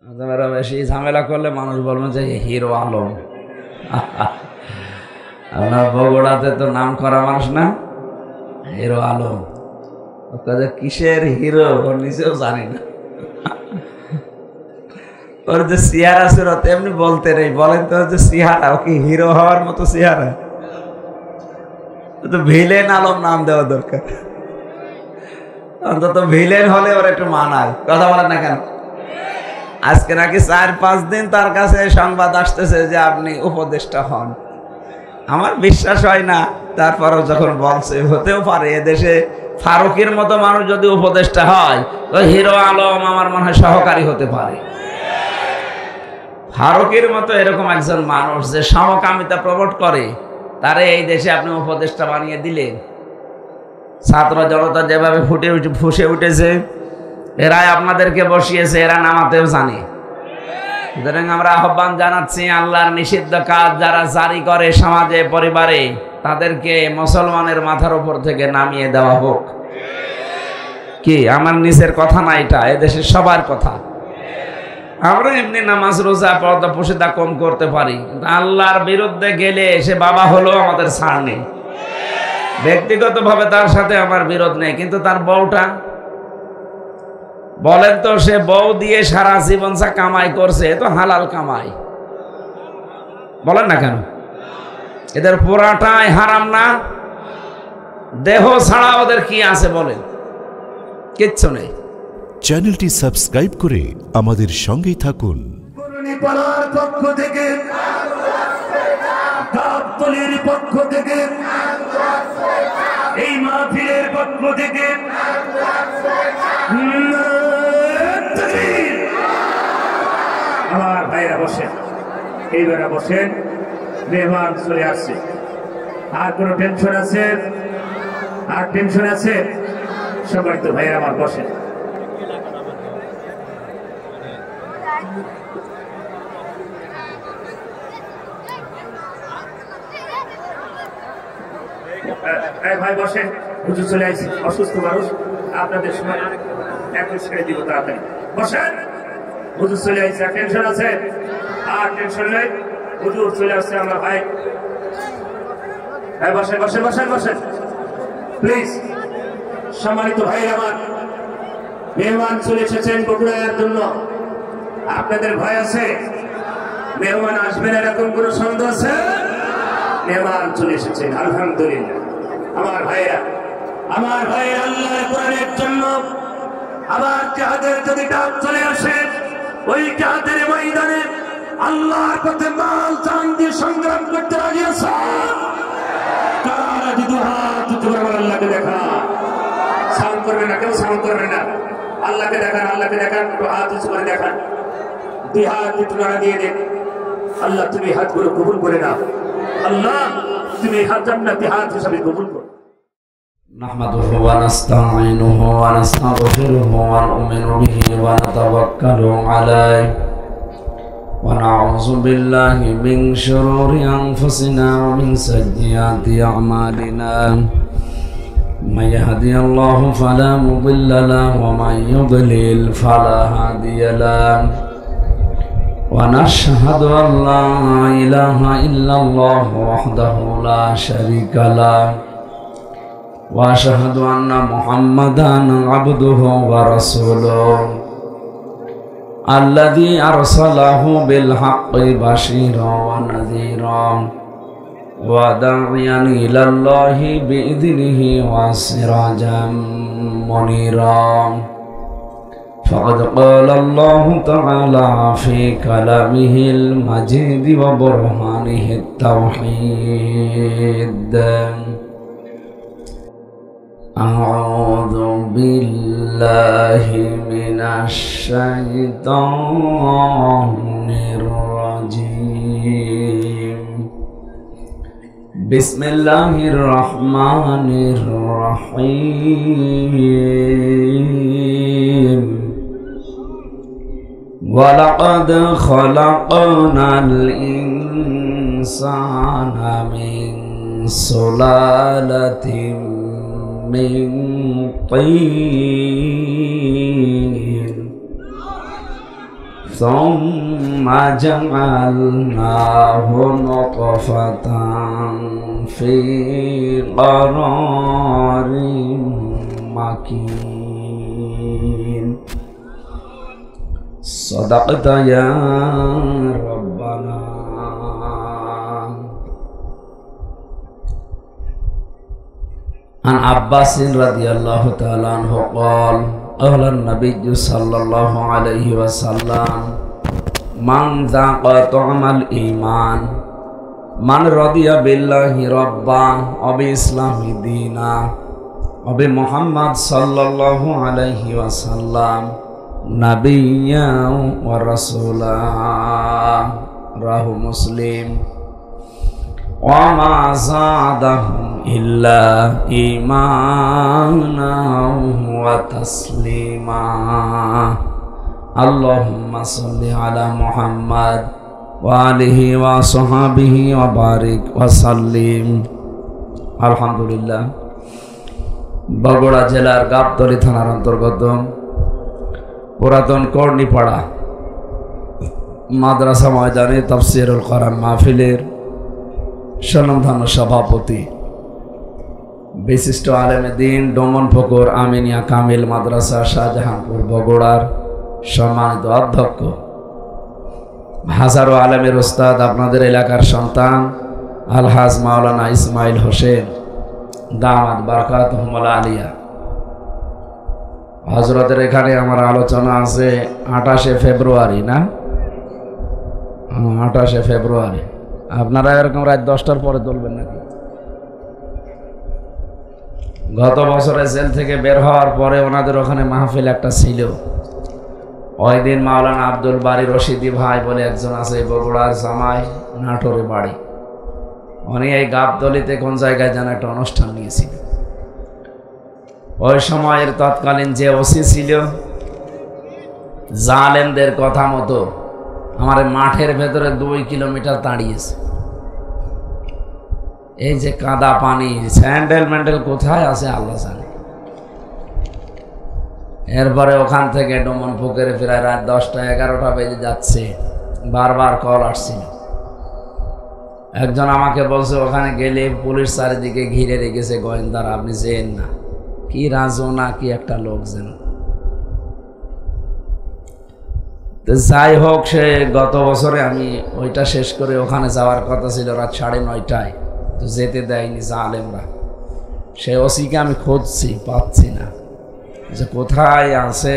তোমরা বেশি ঝামেলা করলে মানুষ বলবেন যে হিরো আলম। আপনার বগুড়াতে তো নাম করা মানুষ না, হিরো আলম। কিসের হিরো ওর নিজেও জানি না। ওর যে চেহারা ছিল তেমনি বলতে নেই। বলেন তো যে চেহারা, ও কি হিরো হওয়ার মতো চেহারা? তো ভিলেন আলম নাম দেওয়া দরকার। অন্তত ভিলেন হলে ওর একটু মানায়। কথা বলেন না কেন? আজকে নাকি 4-5 দিন তার কাছে সংবাদ আসতেছে যে আপনি উপদেষ্টা হন। আমার বিশ্বাস হয় না, তারপরেও যখন বলছে হতেও পারে। এদেশে ফারুকের মতো মানুষ যদি উপদেষ্টা হয়, তো হিরো আলম আমার মনে হয় সহকারী হতে পারে। ফারুকের মতো এরকম একজন মানুষ যে সমকামিতা প্রমোট করে, তারে এই দেশে আপনি উপদেষ্টা বানিয়ে দিলেন। ছাত্র জনতা যেভাবে ফুসে উঠেছে, এরাই আপনাদেরকে বসিয়েছে, এরা নামাতেও জানে। সুতরাং আমরা আহ্বান জানাচ্ছি, আল্লাহর নিষিদ্ধ কাজ যারা জারি করে সমাজে পরিবারে, তাদেরকে মুসলমানের মাথার উপর থেকে নামিয়ে দেওয়া হোক। কি আমার নিচের কথা না, এটা এদেশের সবার কথা। আমরা এমনি নামাজ রোজা পর্দা পর্দা কম করতে পারি, কিন্তু আল্লাহর বিরুদ্ধে গেলে সে বাবা হলেও আমাদের ছাড় নেই। ব্যক্তিগতভাবে তার সাথে আমার বিরোধ নেই, কিন্তু তার বউটা, বলেন তো, সে বউ দিয়ে সারা জীবন যা কামাই করছে, এ তো হালাল কামাই। বলেন না কেন? এদের পুরাটাই হারাম না? দেহ ছাড়া ওদের কি আছে বলেন? কিচ্ছু নেই। চ্যানেলটি সাবস্ক্রাইব করে আমাদের সঙ্গেই থাকুন। পক্ষ থেকে, গাবতলীর পক্ষ থেকে, এই মাহফিলের পক্ষ থেকে আমার ভাইরা বসেন, এইবারে বসেন। মেহমান চলে আসছে। আর কোনো টেনশন আছে? আর টেনশন আছে? সবাই তো ভাইরা আমার বসেন। ভাই বসেন, হুজুর চলে আসছে। অসুস্থ মানুষ, আপনাদের সময় এখন ছেড়ে দিব, তাড়াতাড়ি বসেন। হুজুর চলে আসছে। টেনশন আছে? আর টেনশন নেই, হুজুর চলে আসছে। আমরা ভাই বসেন বসেন বসেন বসেন প্লিজ। সম্মানিত ভাই আমার, মেহমান চলে এসেছেন বগুড়ার জন্য। আপনাদের ভয় আছে? মেহমান আসবেন এরকম কোনো সন্দেহ আছে? মেহমান চলে এসেছেন, আলহামদুলিল্লাহ। আমার ভাইরা, আমার ভাইয়ের আল্লাহর কোরআনের জন্য আবার যাদের যদি ডাক চলে আসে, ওই যাদের ময়দানে আল্লাহর পথে মাল জান দিয়ে সংগ্রাম করতে রাজি আছে, তারা যদি হাত উঁচু করে আল্লাহকে দেখা। সাউন্ড করবে না কেউ, সাউন্ড করবে না। আল্লাহকে দেখান, আল্লাহকে দেখান, একটু হাত উঁচু করে দেখান। 2 হাত একটু নাড়া দিয়ে দেন। আল্লাহ তুমি হাতগুলো কবুল করে নাও। আল্লাহ তুমি হাত জান্নাতি হাত হিসাবে কবুল করো। نحمده ونستعينه ونستغفره ونؤمن به ونتوكل عليه ونعوذ بالله من شرور أنفسنا ومن سيئات أعمالنا من يهدي الله فلا مضل له ومن يضلل فلا هادي له ونشهد أن لا إله إلا الله وحده لا شريك له وأشهد أن محمدا عبده ورسوله الذي أرسله بالحق بشيرا ونذيرا وداعيا إلى الله بإذنه وسراجا منيرا فقد قال الله تعالى في كلامه المجيد وبرهانه التوحيد أعوذ بالله من الشيطان الرجيم بسم الله الرحمن الرحيم ولقد خلقنا الإنسان من سلالة من طين ثم جعلناه نطفة في قرار مكين صدقت يا ربنا. عن عباس رضي الله تعالى عنه قال قال النبي صلى الله عليه وسلم من ذاق طعم الإيمان من رضي بالله ربا وبالإسلام دينا وبمحمد صلى الله عليه وسلم نبيا ورسولا. رواه مسلم. وما زادهم إلا إيمانا وتسليما. اللهم صل على محمد وآله وصحبه وبارك وسلم. আলহামদুলিল্লাহ। বগুড়া জেলার গাবতলী থানার অন্তর্গত পুরাতন কর্ণীপাড়া মাদ্রাসা ময়দানে তাফসীরুল কোরআন মাহফিলের স্বনামধন্য সভাপতি বিশিষ্ট আলেমে দ্বীন ডোমন ফকর আমিনিয়া কামিল মাদ্রাসা শাহজাহানপুর বগুড়ার সম্মানিত অধ্যক্ষ হাজারো আলেমের ওস্তাদ আপনাদের এলাকার সন্তান আলহাজ মাওলানা ইসমাইল হোসেন দামাত বারাকাতুহুল আলিয়া হযরতের এখানে আমার আলোচনা আছে 28শে ফেব্রুয়ারি না 28শে ফেব্রুয়ারি। আপনারা এরকম রাত 10টার পরে তুলবেন নাকি? গত বছরে জেল থেকে বের হওয়ার পরে ওনাদের ওখানে মাহফিল একটা ছিল। ওই দিন মাওলানা আব্দুল বারী রশিদি ভাই বলে একজন আছে বগুড়ার জামাই নাটোরে বাড়ি, উনি এই গাবতলীতে কোন জায়গায় যেন একটা অনুষ্ঠান নিয়েছিল। ওই সময়ের তৎকালীন যে ওসি ছিল জালেমদের কথা মতো আমার মাঠের ভেতরে 2 কিলোমিটার দাঁড়িয়েছে। এই যে কাদা পানি স্যান্ডেল ম্যান্ডেল কোথায় আছে আল্লাহ জানে। এরপরে ওখান থেকে ডোমন পুকুরে প্রায় রাত 10টা 11টা বেজে যাচ্ছে, বারবার কল আসছিল। একজন আমাকে বলছে ওখানে গেলে পুলিশ চারিদিকে ঘিরে রেখেছে গোয়েন্দারা, আপনি যেন না। কি রাজো না কি একটা লোক যেন। যাই হোক, সে গত বছরে আমি ওইটা শেষ করে ওখানে যাওয়ার কথা ছিল রাত 9:30টায়, তো যেতে দেয়নি জালেমরা। সে ওসিকে আমি খুঁজছি, পাচ্ছি না, যে কোথায় আছে।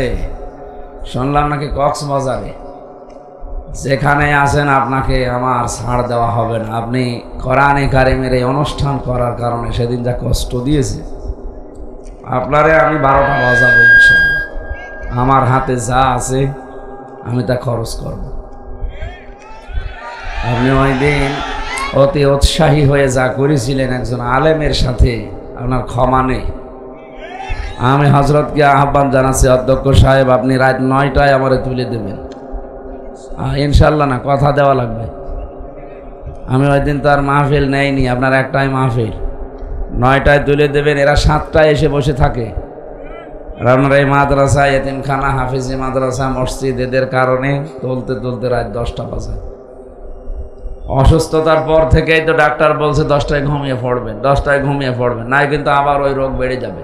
শুনলাম নাকি কক্সবাজারে। যেখানে আছেন আপনাকে আমার ছাড় দেওয়া হবে না। আপনি কোরআনে কারিমের এই অনুষ্ঠান করার কারণে সেদিন যা কষ্ট দিয়েছে আপনারে আমি 12টা বাজাবো ইনশাআল্লাহ। আমার হাতে যা আছে আমি তা খরচ করব। আপনি ওই দিন অতি উৎসাহী হয়ে যা করেছিলেন একজন আলেমের সাথে, আপনার ক্ষমা নেই। আমি হযরতকে আহ্বান জানাচ্ছি, অধ্যক্ষ সাহেব আপনি রাত 9টায় আমারে তুলে দেবেন ইনশাআল্লাহ। না, কথা দেওয়া লাগবে। আমি ওই দিন তো আর মাহফিল নেইনি, আপনার একটাই মাহফিল। 9টায় তুলে দেবেন। এরা 7টায় এসে বসে থাকে। আপনার এই মাদ্রাসা, এতিমখানা, হাফিজি মাদ্রাসা, মসজিদ এদের কারণে তুলতে তুলতে রাত 10টা বাজে। অসুস্থতার পর থেকেই তো ডাক্তার বলছে 10টায় ঘুমিয়ে পড়বেন, 10টায় ঘুমিয়ে পড়বেন, নাই কিন্তু আবার ওই রোগ বেড়ে যাবে।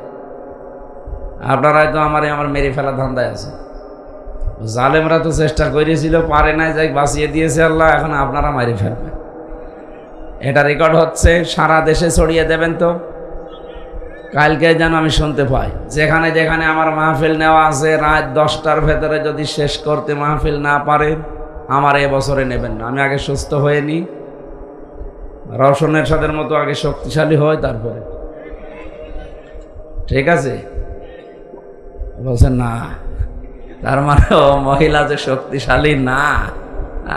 আপনারাই তো আমার মেরে ফেলা ধান্দায় আছে। জালেমরা তো চেষ্টা করেছিল, পারে নাই, যাই বাঁচিয়ে দিয়েছে আল্লাহ। এখন আপনারা মারি ফেলবেন। এটা রেকর্ড হচ্ছে, সারা দেশে ছড়িয়ে দেবেন তো। কালকে যেন আমি শুনতে পাই, যেখানে যেখানে আমার মাহফিল নেওয়া আছে রাত 10টার ভেতরে যদি শেষ করতে মাহফিল না পারেন আমার এবছরে নেবেন না। আমি আগে সুস্থ হয়ে নিই, রওশনের সাথে মতো আগে শক্তিশালী হয়, তারপরে ঠিক আছে। বলছেন না, তার মানে ও মহিলা যে শক্তিশালী না,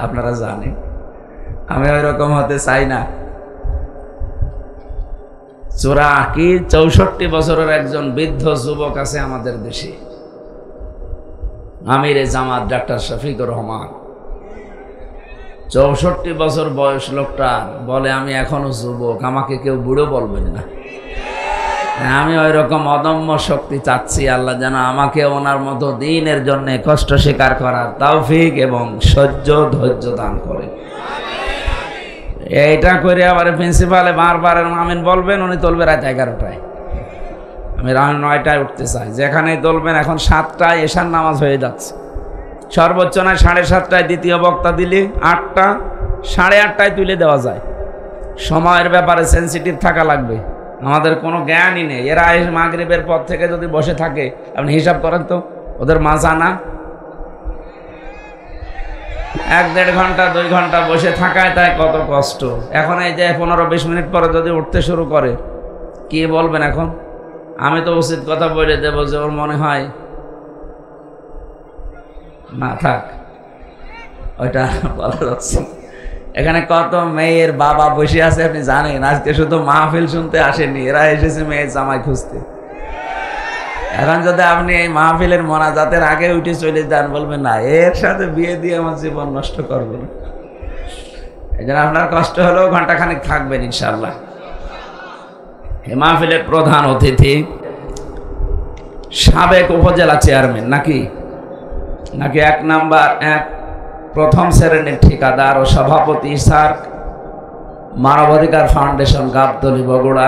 আপনারা জানেন। আমি ওই রকম হতে চাই না। 64 বছরের একজন বৃদ্ধ যুবক আছে আমাদের দেশে, আমিরে জামাত ডাক্তার শফিকুর রহমান। 64 বছর বয়স লোকটা বলে আমি এখনো যুবক, আমাকে কেউ বুড়ো বলবেন না। আমি ওই রকম অদম্য শক্তি চাচ্ছি, আল্লাহ যেন আমাকে ওনার মতো দিনের জন্য কষ্ট স্বীকার করার তৌফিক এবং ধৈর্য দান করে। এইটা করে আবার প্রিন্সিপালে বারবার আমিন বলবেন, উনি তুলবে রাত 11টায়, আমি রাত 9টায় উঠতে চাই। যেখানেই তুলবেন এখন 7টায় এশার নামাজ হয়ে যাচ্ছে, সর্বোচ্চ নয় 7:30টায় দ্বিতীয় বক্তা দিলে 8টা 8:30টায় তুলে দেওয়া যায়। সময়ের ব্যাপারে সেন্সিটিভ থাকা লাগবে, আমাদের কোনো জ্ঞানই নেই। এরা মাগরিবের পর থেকে যদি বসে থাকে, আপনি হিসাব করেন তো, ওদের মাজা না 1-1.5 ঘন্টা 2 ঘন্টা বসে থাকায় তাই কত কষ্ট। এখন এই যে 15-20 মিনিট পরে যদি উঠতে শুরু করে, কি বলবেন এখন? আমি তো উচিত কথা বলে দেব যে ওর মনে হয় না, থাক, ওইটা বলা যাচ্ছে। এখানে কত মেয়ের বাবা বসে আছে আপনি জানেন? আজকে শুধু মাহফিল শুনতে আসেনি, এরা এসেছে মেয়ের জামাই খুঁজতে। এখন যদি আপনি এই মাহফিলের মোনাজাতের আগে উঠে চলে যান, বলবেন না এর সাথে বিয়ে দিয়ে আমার জীবন নষ্ট করবে না। এই জন্য আপনার কষ্ট হলেও ঘন্টাখানেক থাকবেন ইনশাল্লাহ। এই মাহফিলের প্রধান অতিথি সাবেক উপজেলা চেয়ারম্যান নাকি 1 নাম্বার 1 প্রথম শ্রেণীর ঠিকাদার ও সভাপতি স্যার, মানবাধিকার ফাউন্ডেশন গাবতলী বগুড়া,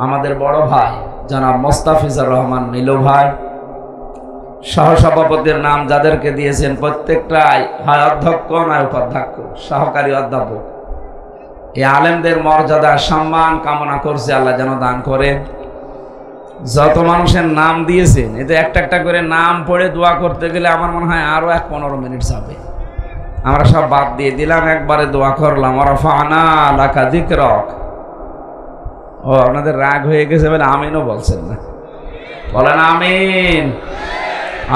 আমাদের বড় ভাই জনাব মোস্তাফিজুর রহমান মিলু ভাই। সহসভাপতির নাম যাদেরকে দিয়েছেন প্রত্যেকটাই হয় অধ্যক্ষ নয় উপাধ্যক্ষ, সহকারী অধ্যাপক। এই আলেমদের মর্যাদা সম্মান কামনা করছে, আল্লাহ যেন দান করে। যত মানুষের নাম দিয়েছেন, এতে একটা একটা করে নাম পড়ে দোয়া করতে গেলে আমার মনে হয় আরো 15 মিনিট যাবে। আমরা সব বাদ দিয়ে দিলাম, একবারে দোয়া করলাম, রাফা'না লাকা যিকরাক। ও আপনাদের রাগ হয়ে গেছে বলে আমিনও বলছেন না, বলেন আমিন।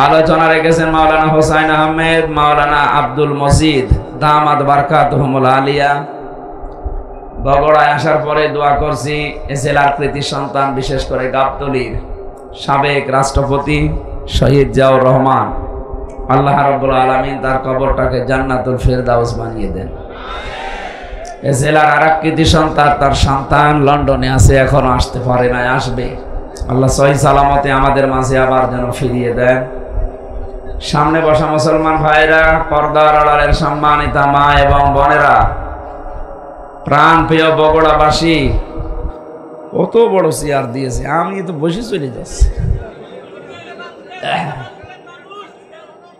আলোচনা রেখেছেন মাওলানা হোসাইন আহমেদ, মাওলানা আব্দুল মজিদ দামাত বারকাতুহুমুল আলিয়া। বগুড়ায় আসার পরে দোয়া করছি এ জেলার কৃতি সন্তান, বিশেষ করে গাবতলীর সাবেক রাষ্ট্রপতি শহীদ জিয়াউর রহমান, আল্লাহ রাব্বুল আলামিন তার কবরটাকে জান্নাতুল ফেরদাউস বানিয়ে দেন। এ জেলার আরেক কৃতি সন্তান, তার সন্তান লন্ডনে আছে, এখনো আসতে পারে নাই, আসবে। আল্লাহ সহি সালামতে আমাদের মাঝে আবার যেন ফিরিয়ে দেন। সামনে বসা মুসলমান ভাইরা, পর্দার আড়ালের সম্মানিতা মা এবং বোনেরা, প্রাণ প্রিয় বগুড়াবাসী, কত বড় চেয়ার দিয়েছে, আমি তো বসে চলে যাচ্ছি।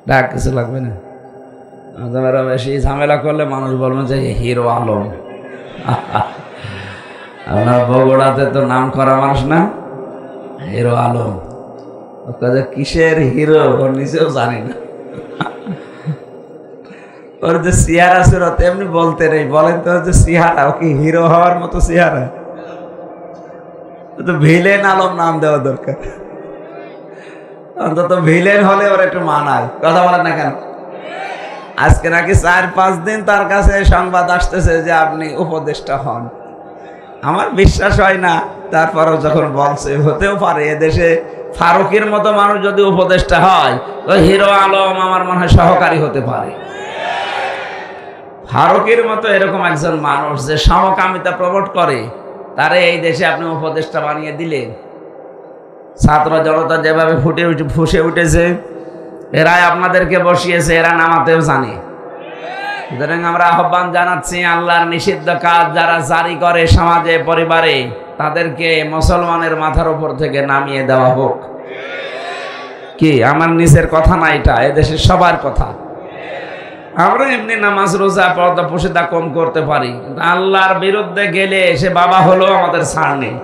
ডাক কিছু লাগবে না, বেশি ঝামেলা করলে মানুষ বলবেন যে হিরো আলম। আপনার বগুড়াতে তো নাম করা মানুষ না, হিরো আলম। কিসের হিরো ওর নিজেও জানি না। ওর যে চেহারা ছিল তেমনি বলতে নেই, বলেন তো যে চেহারা, ও কি হিরো হওয়ার মতো চেহারা? তো ভিলেন আলম নাম দেওয়া দরকার, অন্তত ভিলেন হলে ওর একটু মানায়। কথা বলেন না কেন? আজকে নাকি 4-5 দিন তার কাছে সংবাদ আসতেছে যে আপনি উপদেষ্টা হন। আমার বিশ্বাস হয় না, তারপরও যখন বলছে হতেও পারে। এদেশে ফারুকের মতো মানুষ যদি উপদেষ্টা হয়, তো হিরো আলম আমার মনে হয় সহকারী হতে পারে। ফারুকের মতো এরকম একজন মানুষ যে সমকামিতা প্রমোট করে, তারে এই দেশে আপনি উপদেষ্টা বানিয়ে দিলেন। ছাত্র জনতা যেভাবে ফুসে উঠেছে, এরাই আপনাদেরকে বসিয়েছে, এরা নামাতেও জানে। সুতরাং আমরা আহ্বান জানাচ্ছি, আল্লাহর নিষিদ্ধ কাজ যারা জারি করে সমাজে পরিবারে, তাদেরকে মুসলমানের মাথার উপর থেকে নামিয়ে দেওয়া হোক। কি আমার নিজের কথা না, এটা এদেশের সবার কথা। আমরা এমনি নামাজ রোজা পর্দা পর্দা কম করতে পারি, কিন্তু আল্লাহর বিরুদ্ধে গেলে সে বাবা হলো আমাদের ছাড় নেই।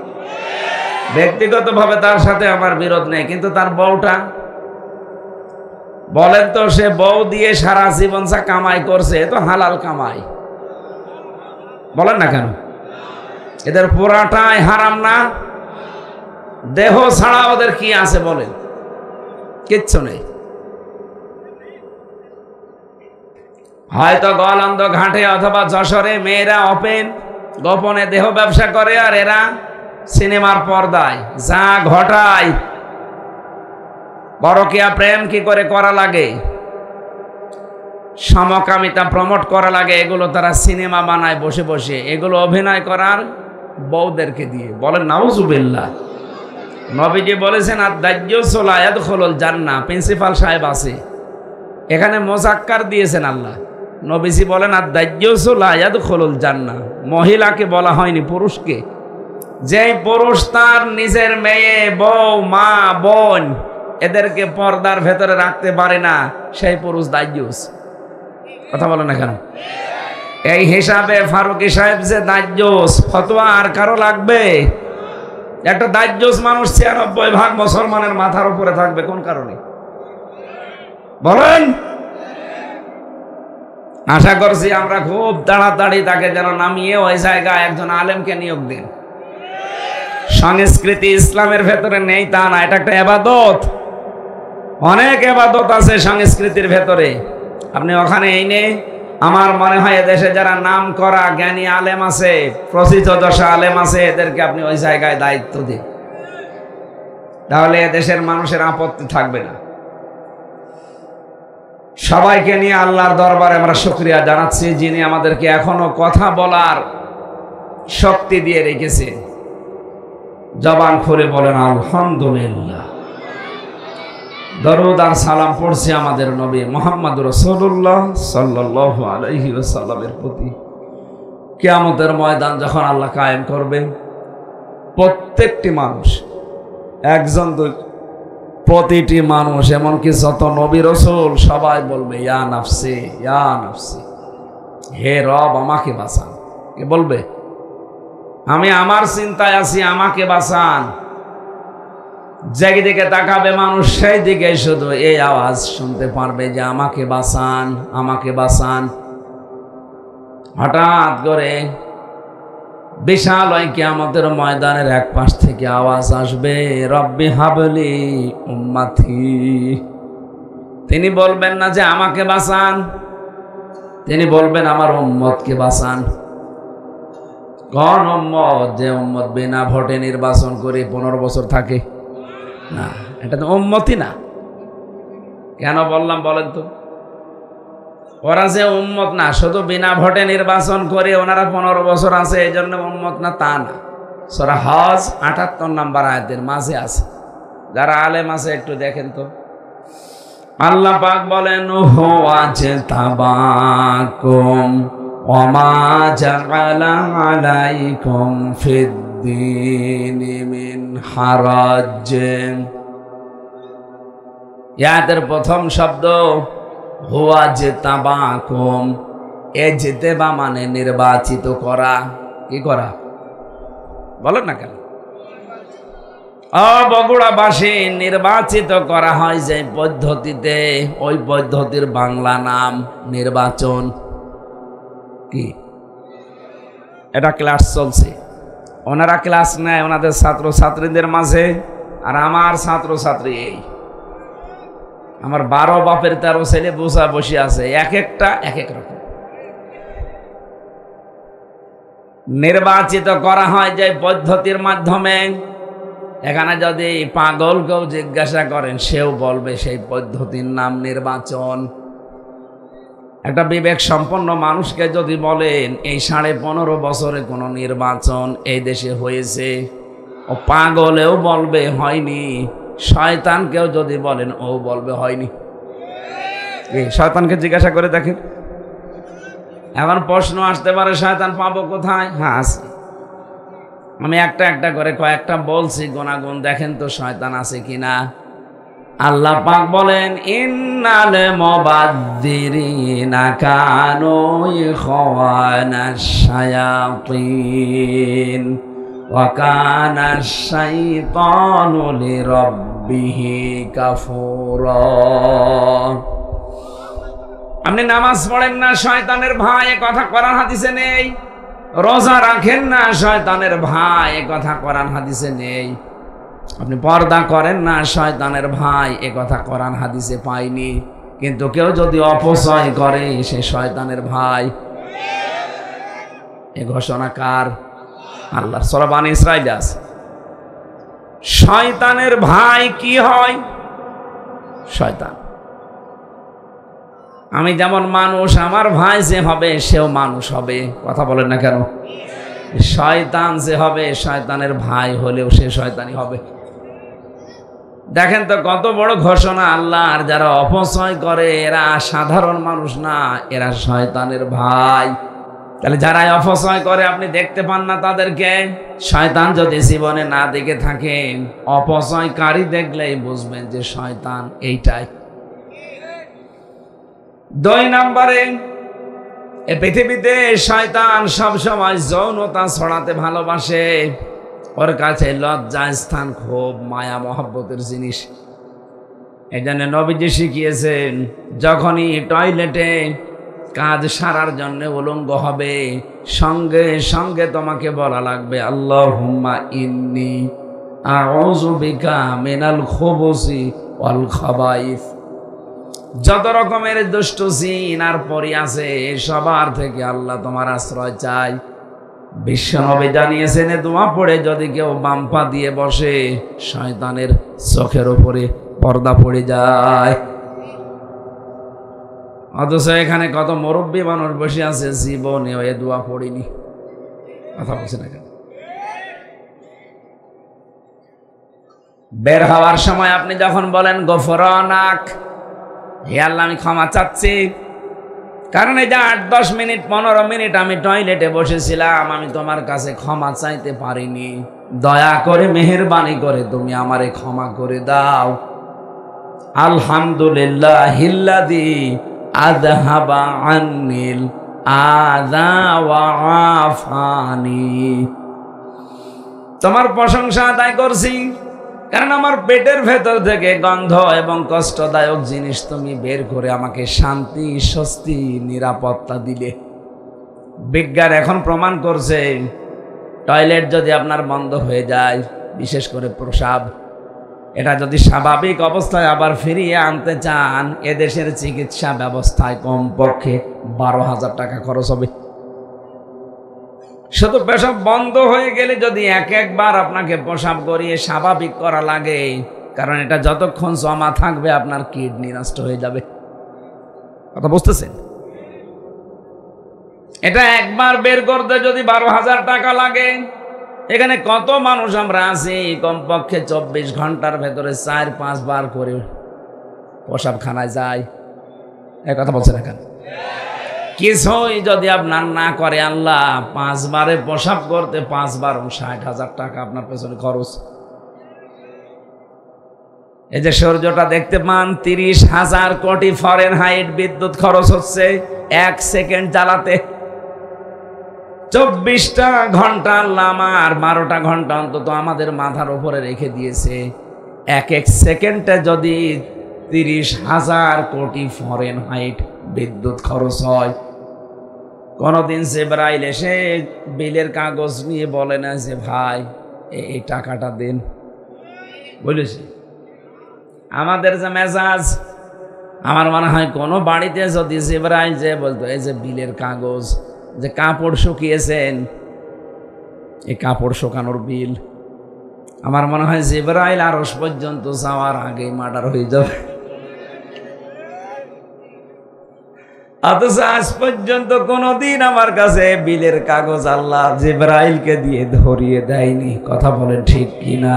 ব্যক্তিগতভাবে তার সাথে আমার বিরোধ নেই, কিন্তু তার বউটা, বলেন তো, সে বউ দিয়ে সারা জীবন যা কামাই করছে, এ তো হালাল কামাই, বলেন না কেন? এদের পুরাটাই হারাম না? দেহ ছাড়া ওদের কি আছে বলেন? কিচ্ছু নেই। হয়তো গোয়ালন্দ ঘাটে অথবা যশোরে মেয়েরা ওপেন গোপনে দেহ ব্যবসা করে, আর এরা সিনেমার পর্দায় যা ঘটায়। পরকীয়া প্রেম কি করে করা লাগে, সমকামিতা প্রমোট করা লাগে, এগুলো তারা সিনেমা বানায় বসে বসে, এগুলো অভিনয় করার বউদেরকে দিয়ে। বলেন নাউজুবিল্লাহ। নবীজি বলেছেন আদ-দাজ্জালু লা ইয়াদখুলুল জান্নাহ, প্রিন্সিপাল সাহেব আছে এখানে মোজাক্কার দিয়েছেন আল্লাহ। নবীজি বলেন আদ-দাজ্জালু লা ইয়াদখুলুল জান্নাহ, মহিলাকে বলা হয়নি, পুরুষকে। যেই পুরুষ তার নিজের মেয়ে, বউ, মা, বোন এদেরকে পর্দার ভেতরে রাখতে পারে না, সেই পুরুষ দাজ্জাল। কথা বলে না কেন? এই হিসাবে ফারুকী সাহেব যে দাজ্জাল, ফতোয়া আর কারো লাগবে? একটা দাজ্জাল মানুষ ৯৬ মুসলমানের মাথার উপরে থাকবে কোন কারণে বলেন? আশা করছি আমরা খুব তাড়াতাড়ি তাকে যেন নামিয়ে ওই জায়গায় একজন আলেমকে নিয়োগ দিন। সংস্কৃতি ইসলামের ভেতরে নেই তা না, এটা একটা ইবাদত। অনেক ইবাদত আছে সংস্কৃতির ভেতরে, আপনি ওখানে এনে আমার মনে হয় এদেশে যারা নাম করা জ্ঞানী আলেম আছে, প্রসিদ্ধ আলেম আছে, এদেরকে আপনি ওই জায়গায় দায়িত্ব দিন, তাহলে এদেশের মানুষের আপত্তি থাকবে না। সবাইকে নিয়ে আল্লাহর দরবারে আমরা শুকরিয়া জানাচ্ছি, যিনি আমাদেরকে এখনো কথা বলার শক্তি দিয়ে রেখেছে। জবান খুলে বলেন আলহামদুলিল্লাহ। দরুদ আর সালাম পড়ছি আমাদের নবী মুহাম্মদ রাসূলুল্লাহ সাল্লাল্লাহু আলাইহি ওয়াসাল্লামের প্রতি। কিয়ামতের ময়দান যখন আল্লাহ কায়েম করবেন, প্রত্যেকটি মানুষ, একজন প্রতিটি মানুষ, এমনকি যত নবী রাসূল সবাই বলবে ইয়া নাফসি ইয়া নাফসি, হে রব আমাকে বাঁচান। কে বলবে? আমি আমার চিন্তায় আছি, আমাকে বাঁচান। যেদিকে তাকাবে মানুষ সেই দিকে শুধু এই আওয়াজ শুনতে পারবে যে আমাকে বাঁচান, আমাকে বাঁচান। হঠাৎ করে বিশাল ওই কিয়ামতের ময়দানের এক পাশ থেকে আওয়াজ আসবে, রব্বি হাবলি উম্মতি। তিনি বলবেন না যে আমাকে বাঁচান, তিনি বলবেন আমার উম্মতকে বাঁচান। কোন উম্মত? যে উম্মত বিনা ভোটে নির্বাচন করে 15 বছর থাকে না, এটা তো উম্মতই না। কেন বললাম বলেন তো? ওরা যে উম্মত না, শুধু বিনা ভোটে নির্বাচন করে ওনারা 15 বছর আছে এই জন্য উম্মত না, তা না। সূরা হজ ৭৮ নম্বর আয়াতের মাঝে আছে, যারা আলেম আছে একটু দেখেন তো। আল্লাহ পাক বলেন হুয়া জিতাবাকুম ওয়া মা জাআলা আলাইকুম ফিদ্দীনি মিন হারাজ। ইয়াদের প্রথম শব্দ হুয়া জিতাবাকুম। এ জিতেবা মানে নির্বাচিত করা। কি করা বলেন না কেন? বগুড়াবাসী নির্বাচিত করা হয় যে পদ্ধতিতে, ওই পদ্ধতির বাংলা নাম নির্বাচন। কি এটা ক্লাস চলছে, ওনারা ক্লাস নেয় ওনাদের ছাত্র ছাত্রীদের মাঝে, আর আমার ছাত্র ছাত্রী এই আমার 12 বাপের 13 ছেলে বসা বসে আছে, এক একটা এক এক রকম। নির্বাচিত করা হয় যে পদ্ধতির মাধ্যমে। এখানে যদি পাগলকেও জিজ্ঞাসা করেন, সেও বলবে সেই পদ্ধতির নাম নির্বাচন। একটা বিবেক সম্পন্ন মানুষকে যদি বলেন এই 15.5 বছরে কোনো নির্বাচন এই দেশে হয়েছে, ও পাগলেও বলবে হয়নি। শয়তানকেও যদি বলেন, ও বলবে হয়নি। শয়তানকে জিজ্ঞাসা করে দেখেন। এখন প্রশ্ন আসতে পারে, শয়তান পাবো কোথায়? হ্যাঁ আছে, আমি একটা একটা করে কয়েকটা বলছি, গুনাগুন দেখেন তো শয়তান আছে কিনা। আল্লাহ পাক বলেন ইন্নাল মুবাদ্দিরিনা কানু ইখওয়ানাশ শায়াতিন ওয়া কানাশ শাইতানু লিরাব্বিহি কাফুরা। আপনি নামাজ পড়েন না, শয়তানের ভাই, এ কথা কোরআন হাদিসে নেই। রোজা রাখেন না, শয়তানের ভাই, এ কথা কোরআন হাদিসে নেই। আপনি পর্দা করেন না, শয়তানের ভাই, এ কথা কোরআন হাদিসে পাইনি। কিন্তু কেউ যদি অপচয় করে, সে শয়তানের ভাই। এ ঘোষণা কার? আল্লাহর। সূরা বনী ইসরাঈলে আছে। শয়তানের ভাই কি হয়? শয়তান। আমি যেমন মানুষ, আমার ভাই যে হবে সেও মানুষ হবে। কথা বলেন না কেন? শয়তান যে হবে, শয়তানের ভাই হলেও সে শয়তানি হবে। দেখেন তো কত বড় ঘোষণা আল্লাহর, যারা অপচয় করে এরা সাধারণ মানুষ না, এরা শয়তানের ভাই। তাহলে যারা অপচয় করে আপনি দেখতে পান না তাদেরকে, শয়তান যদি জীবনে না দেখে থাকেন, অপচয়কারী দেখলেই বুঝবেন যে শয়তান এইটাই। 2 নম্বরে, এ পৃথিবীতে শয়তান সবসময় যৌনতা ছড়াতে ভালোবাসে। ওর কাছে লজ্জা স্থান খুব মায়া মহব্বতের জিনিস। এই জন্য নবীজি শিখিয়েছেন, যখনই টয়লেটে কাজ সারার জন্য উলঙ্গ হবে, সঙ্গে সঙ্গে তোমাকে বলা লাগবে আল্লাহুম্মা ইন্নী আউযু বিকা মিনাল খুবুসি ওয়াল খাবাইস। যত রকমের দুষ্ট জিন আর পরি আছে সবার থেকে আল্লাহ তোমার আশ্রয় চাই। বিশ্বনবী জানিয়েছেন, দোয়া পড়ে যদি কেউ বাম পা দিয়ে বসে, শয়তানের চোখের উপরে পর্দা পড়ে যায়। অথচ এখানে কত মুরব্বী মানুষ বসে আছে, জীবনে এ দোয়া পড়িনি। কথা বলছেন এখানে। বের হওয়ার সময় আপনি যখন বলেন গফরানাক, হে আল্লাহ আমি ক্ষমা চাচ্ছি, কারণ এই যে 8-10 মিনিট 15 মিনিট আমি টয়লেটে বসেছিলাম, আমি তোমার কাছে ক্ষমা চাইতে পারিনি, দয়া করে মেহেরবানি করে তুমি আমারে ক্ষমা করে দাও। আলহামদুলিল্লাহিল্লাযী আযহাবা আন্নিল আযা ওয়া আফানি। তোমার প্রশংসা আদায় করছি, কারণ আমার পেটের ভেতর থেকে গন্ধ এবং কষ্টদায়ক জিনিস তুমি বের করে আমাকে শান্তি, স্বস্তি, নিরাপত্তা দিলে। বিজ্ঞান এখন প্রমাণ করছে, টয়লেট যদি আপনার বন্ধ হয়ে যায়, বিশেষ করে প্রস্রাব, এটা যদি স্বাভাবিক অবস্থায় আবার ফিরিয়ে আনতে চান, এদেশের চিকিৎসা ব্যবস্থায় কমপক্ষে 12,000 টাকা খরচ হবে। শুধু পেশাব বন্ধ হয়ে গেলে যদি একবার আপনাকে পেশাব করিয়ে স্বাভাবিক করা লাগে, কারণ এটা যতক্ষণ জমা থাকবে আপনার কিডনি নষ্ট হয়ে যাবে। কথা বুঝতেছেন? এটা একবার বের করতে যদি 12,000 টাকা লাগে, এখানে কত মানুষ আমরা আছি কমপক্ষে 24 ঘন্টার ভেতরে 4-5 বার করে পেশাবখানায় যায়। এই কথা বলছেন এখানে। কিছুই যদি আপনার না করে আল্লাহ, 5 বারে পেশাব করতে 5 বার 60,000 টাকা আপনার পেছনে খরচ। এই যে সূর্যটা দেখতে পান, 30,000 কোটি ফারেনহাইট বিদ্যুৎ খরচ হচ্ছে 1 সেকেন্ড জ্বালাতে। 24টা ঘন্টা আল্লাহ আমার 12টা ঘন্টা অন্তত আমাদের মাথার উপরে রেখে দিয়েছে। এক সেকেন্ডে যদি 30,000 কোটি ফারেনহাইট বিদ্যুৎ খরচ হয়, কোনদিন জিবরাইল এসে বিলের কাগজ নিয়ে বলে না যে ভাই এই টাকাটা দেন, বলেছে? আমাদের যে মেজাজ, আমার মনে হয় কোনো বাড়িতে যদি জিবরাইল যে বলতো এই যে বিলের কাগজ, যে কাপড় শুকিয়েছেন, এই কাপড় শুকানোর বিল, আমার মনে হয় জিবরাইল আরশ পর্যন্ত যাওয়ার আগেই মার্ডার হয়ে যাবে। অথচ আজ পর্যন্ত কোনদিন আমার কাছে বিলের কাগজ আল্লাহ জিবরাইলকে দিয়ে ধরিয়ে দেয়নি। কথা বলেন ঠিক কিনা?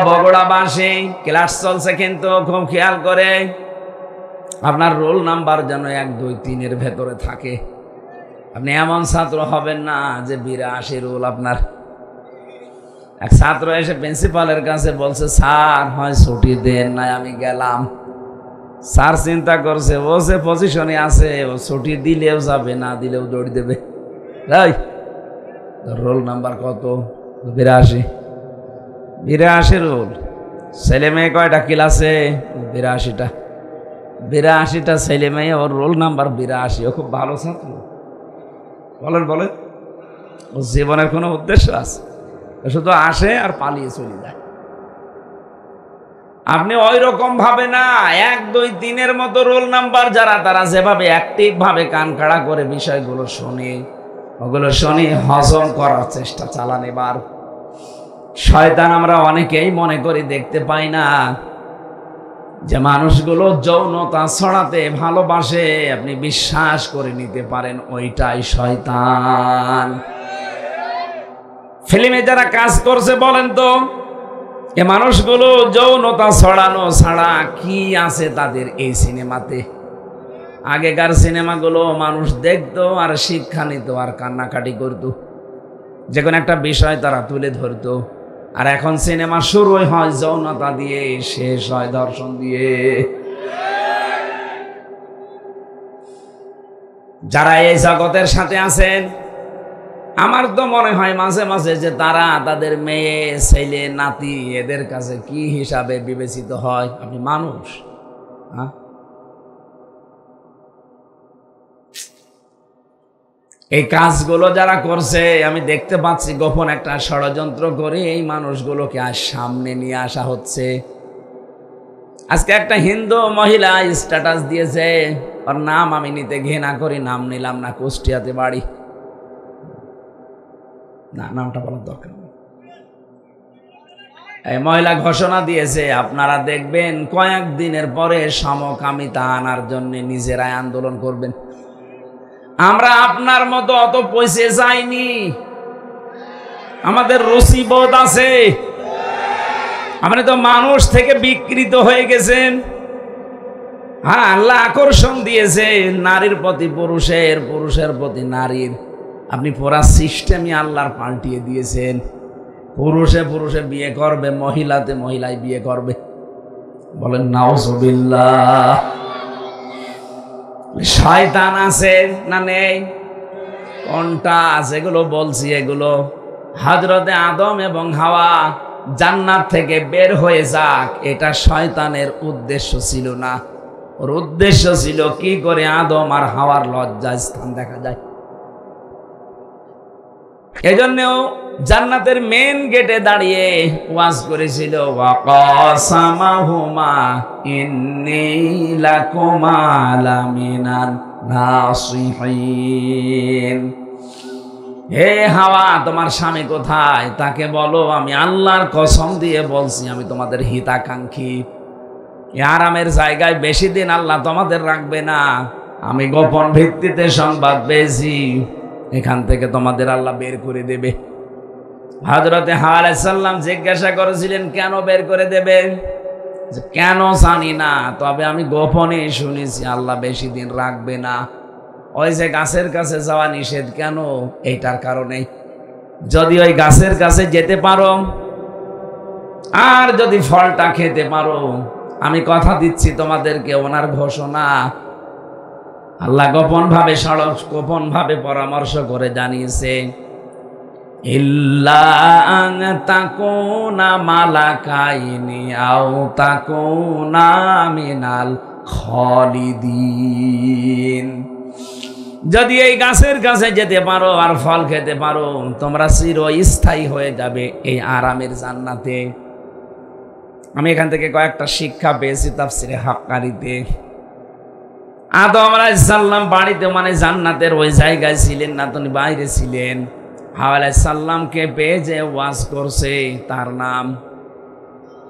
বগুড়াবাসী, ক্লাস চলছে কিন্তু খুব খেয়াল করে আপনার রোল নাম্বার যেন 1, 2, 3 ভেতরে থাকে। আপনি এমন ছাত্র হবেন না যে 82 রোল আপনার। এক ছাত্র এসে প্রিন্সিপালের কাছে বলছে, স্যার হয় ছুটি দেন, নাই আমি গেলাম। স্যার চিন্তা করছে, ও যে পজিশনে আছে, ও ছুটি দিলেও যাবে, না দিলেও দৌড় দেবে। রোল নাম্বার কত? 82। 82 রোল। ছেলে মেয়ে কয়টা ক্লাসে? 82টা। 82টা ছেলে মেয়ে, ওর রোল নাম্বার 82। ও খুব ভালো ছাত্র। বলেন বলেন, ও জীবনের কোনো উদ্দেশ্য আছে? শুধু আসে আর পালিয়ে চলে যায়। আপনি ওই রকম ভাবে না, 1, 2, 3 মতো রোল নাম্বার যারা, তারা যেভাবে অ্যাক্টিভ ভাবে কান খাড়া করে বিষয়গুলো শুনে, ওগুলো শুনে হজম করার চেষ্টা চালান। এবার শয়তান আমরা অনেকেই মনে করি দেখতে পাই না, যে মানুষগুলো যৌনতা ছড়াতে ভালোবাসে, আপনি বিশ্বাস করে নিতে পারেন ওইটাই শয়তান। ফিল্মে যারা কাজ করছে বলেন তো, এ মানুষগুলো যৌনতা ছড়ানো ছাড়া কি আছে তাদের এই সিনেমাতে? আগেকার সিনেমাগুলো মানুষ দেখতো আর শিক্ষা নিত আর কান্নাকাটি করত, যে কোনো একটা বিষয় তারা তুলে ধরতো। আর এখন সিনেমা শুরুই হয় যৌনতা দিয়ে, শেষ হয় ধর্ষণ দিয়ে। যারা এই জগতের সাথে আছেন, আমার তো মনে হয় মাঝে মাঝে যে তারা তাদের মেয়ে, ছেলে, নাতি এদের কাছে কি হিসাবে বিবেচিত হয়। আপনি মানুষ, হ্যাঁ? এই কাজগুলো যারা করছে আমি দেখতে পাচ্ছি গোপন একটা ষড়যন্ত্র করে এই মানুষগুলোকে আজ সামনে নিয়ে আসা হচ্ছে। আজকে একটা হিন্দু মহিলা স্ট্যাটাস দিয়েছে, ওর নাম আমি নিতে ঘৃণা করি, নাম নিলাম না, কুষ্টিয়াতে বাড়ি, না নামটা বলার দরকার নেই। এই মহিলা ঘোষণা দিয়েছে, আপনারা দেখবেন কয়েকদিনের পরে সমকামিতা আনার জন্য নিজেরাই আন্দোলন করবেন। আমরা আপনার মতো অত পয়সা চাইনি, আমাদের রুচিবোধ আছে। আপনি তো মানুষ থেকে বিকৃত হয়ে গেছেন। হ্যাঁ, আল্লাহ আকর্ষণ দিয়েছে নারীর প্রতি পুরুষের, পুরুষের প্রতি নারীর। আপনি পুরা সিস্টেমই আল্লাহর পাল্টিয়ে দিয়েছেন। পুরুষে পুরুষে বিয়ে করবে, মহিলাতে মহিলায় বিয়ে করবে। বলেন নাউজুবিল্লাহ। শয়তান আছে না নেই? কোনটা আছে? এগুলো বলছি, এগুলো হযরতে আদম এবং হাওয়া জান্নাত থেকে বের হয়ে যাক, এটা শয়তানের উদ্দেশ্য ছিল না। ওর উদ্দেশ্য ছিল কি করে আদম আর হাওয়ার লজ্জা স্থান দেখা যায়। এজন্যও জান্নাতের মেন গেটে দাঁড়িয়ে ওয়াজ করেছিল, ওয়াকাসামাহুমা ইন্নী লাকুমা লামিনান নাসিহিন। হে হাওয়া, তোমার স্বামী কোথায়? তাকে বলো আমি আল্লাহর কসম দিয়ে বলছি আমি তোমাদের হিতাকাঙ্ক্ষী। আরামের জায়গায় বেশি দিন আল্লাহ তোমাদের রাখবে না। আমি গোপন ভিত্তিতে সংবাদ পেয়েছি, এখান থেকে তোমাদের আল্লাহ বের করে দেবে। হযরতে হাওয়া আলাইহিস সালাম জিজ্ঞাসা করেছিলেন কেন বের করে দেবে? কেন জানি না, তবে আমি গোপনে শুনেছি আল্লাহ বেশি দিন রাখবে না। ওই যে গাছের কাছে যাওয়া নিষেধ কেন? এইটার কারণে। যদি ওই গাছের কাছে যেতে পারো আর যদি ফলটা খেতে পারো, আমি কথা দিচ্ছি তোমাদেরকে, ওনার ঘোষণা আল্লাহ গোপন ভাবে পরামর্শ করে জানিয়েছে, ইল্লা আন তাকুনা মালাকাইনি আও তাকুনা মিনাল খালিদিন। যদি এই গাছের কাছে যেতে পারো আর ফল খেতে পারো, তোমরা চিরস্থায়ী হয়ে যাবে এই আরামের জান্নাতে। আমি এখান থেকে কয়েকটা শিক্ষা পেয়েছি তাফসিরে হাক্কানিতে। আদম আলাইহিস সালাম বাড়িতে মানে জান্নাতের ওই জায়গায় ছিলেন না, তিনি বাইরে ছিলেন। হাওয়া আলাইহিস সালামকে পেয়ে যে ওয়াজ করছে তার নাম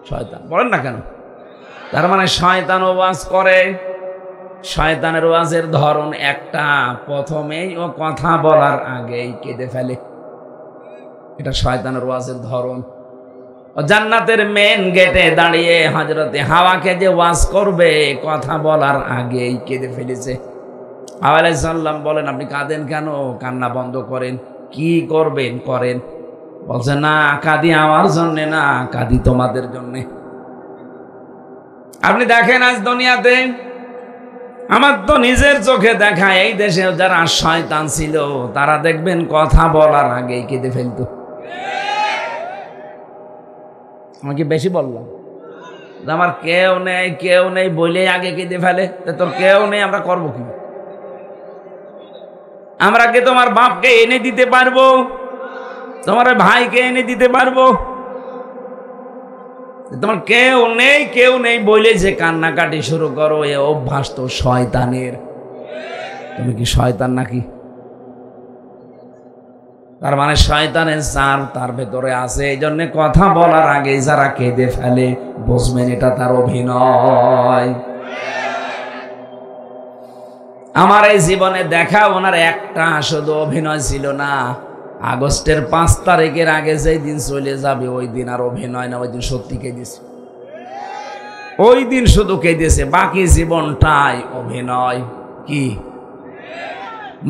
শয়তান। বলেন না কেন? তার মানে শয়তান ওয়াজ করে। শয়তানের ওয়াজের ধরন একটা, প্রথমেই ও কথা বলার আগেই কেঁদে ফেলে। এটা শয়তানের ওয়াজের ধরন। ও জান্নাতের মেন গেটে দাঁড়িয়ে হযরতে হাওয়াকে যে ওয়াজ করবে, কথা বলার আগেই কেঁদে ফেলেছে। হাওয়া আলাইহিস সালাম বলেন, আপনি কাঁদেন কেন? কান্না বন্ধ করেন। কি করবেন করেন। বলছে না, কাঁদি আমার জন্যে না, কাঁদি তোমাদের জন্যে। আপনি দেখেন আজ দুনিয়াতে, আমার তো নিজের চোখে দেখা, এই দেশে যারা শয়তান ছিল তারা দেখবেন কথা বলার আগেই কেঁদে ফেলতো। আমাকে বেশি বললাম? আমার কেউ নেই বলে আগে কেঁদে ফেলে। তোর কেউ নেই, আমরা করবো কি? আমরা কি তোমার বাপকে এনে দিতে পারবো? তোমার ভাইকে এনে দিতে পারবো? তোমার কেউ নেই বলে যে কান্নাকাটি শুরু করো, এ অভ্যাস তো শয়তানের। তুমি কি শয়তান নাকি? তার মানে শয়তানের জার তার ভেতরে আছে। এই জন্য কথা বলার আগে যারা কেঁদে ফেলে, বুঝবেন এটা তার অভিনয়। আমার এই জীবনে দেখা ওনার একটা শুধু অভিনয় ছিল না, আগস্টের 5 তারিখের আগে যেই দিন চলে যাবে ওই দিন আর অভিনয় না, ওই দিন সত্যি কেঁদেছে, ওই দিন শুধু কেঁদেছে, বাকি জীবনটাই অভিনয়। কি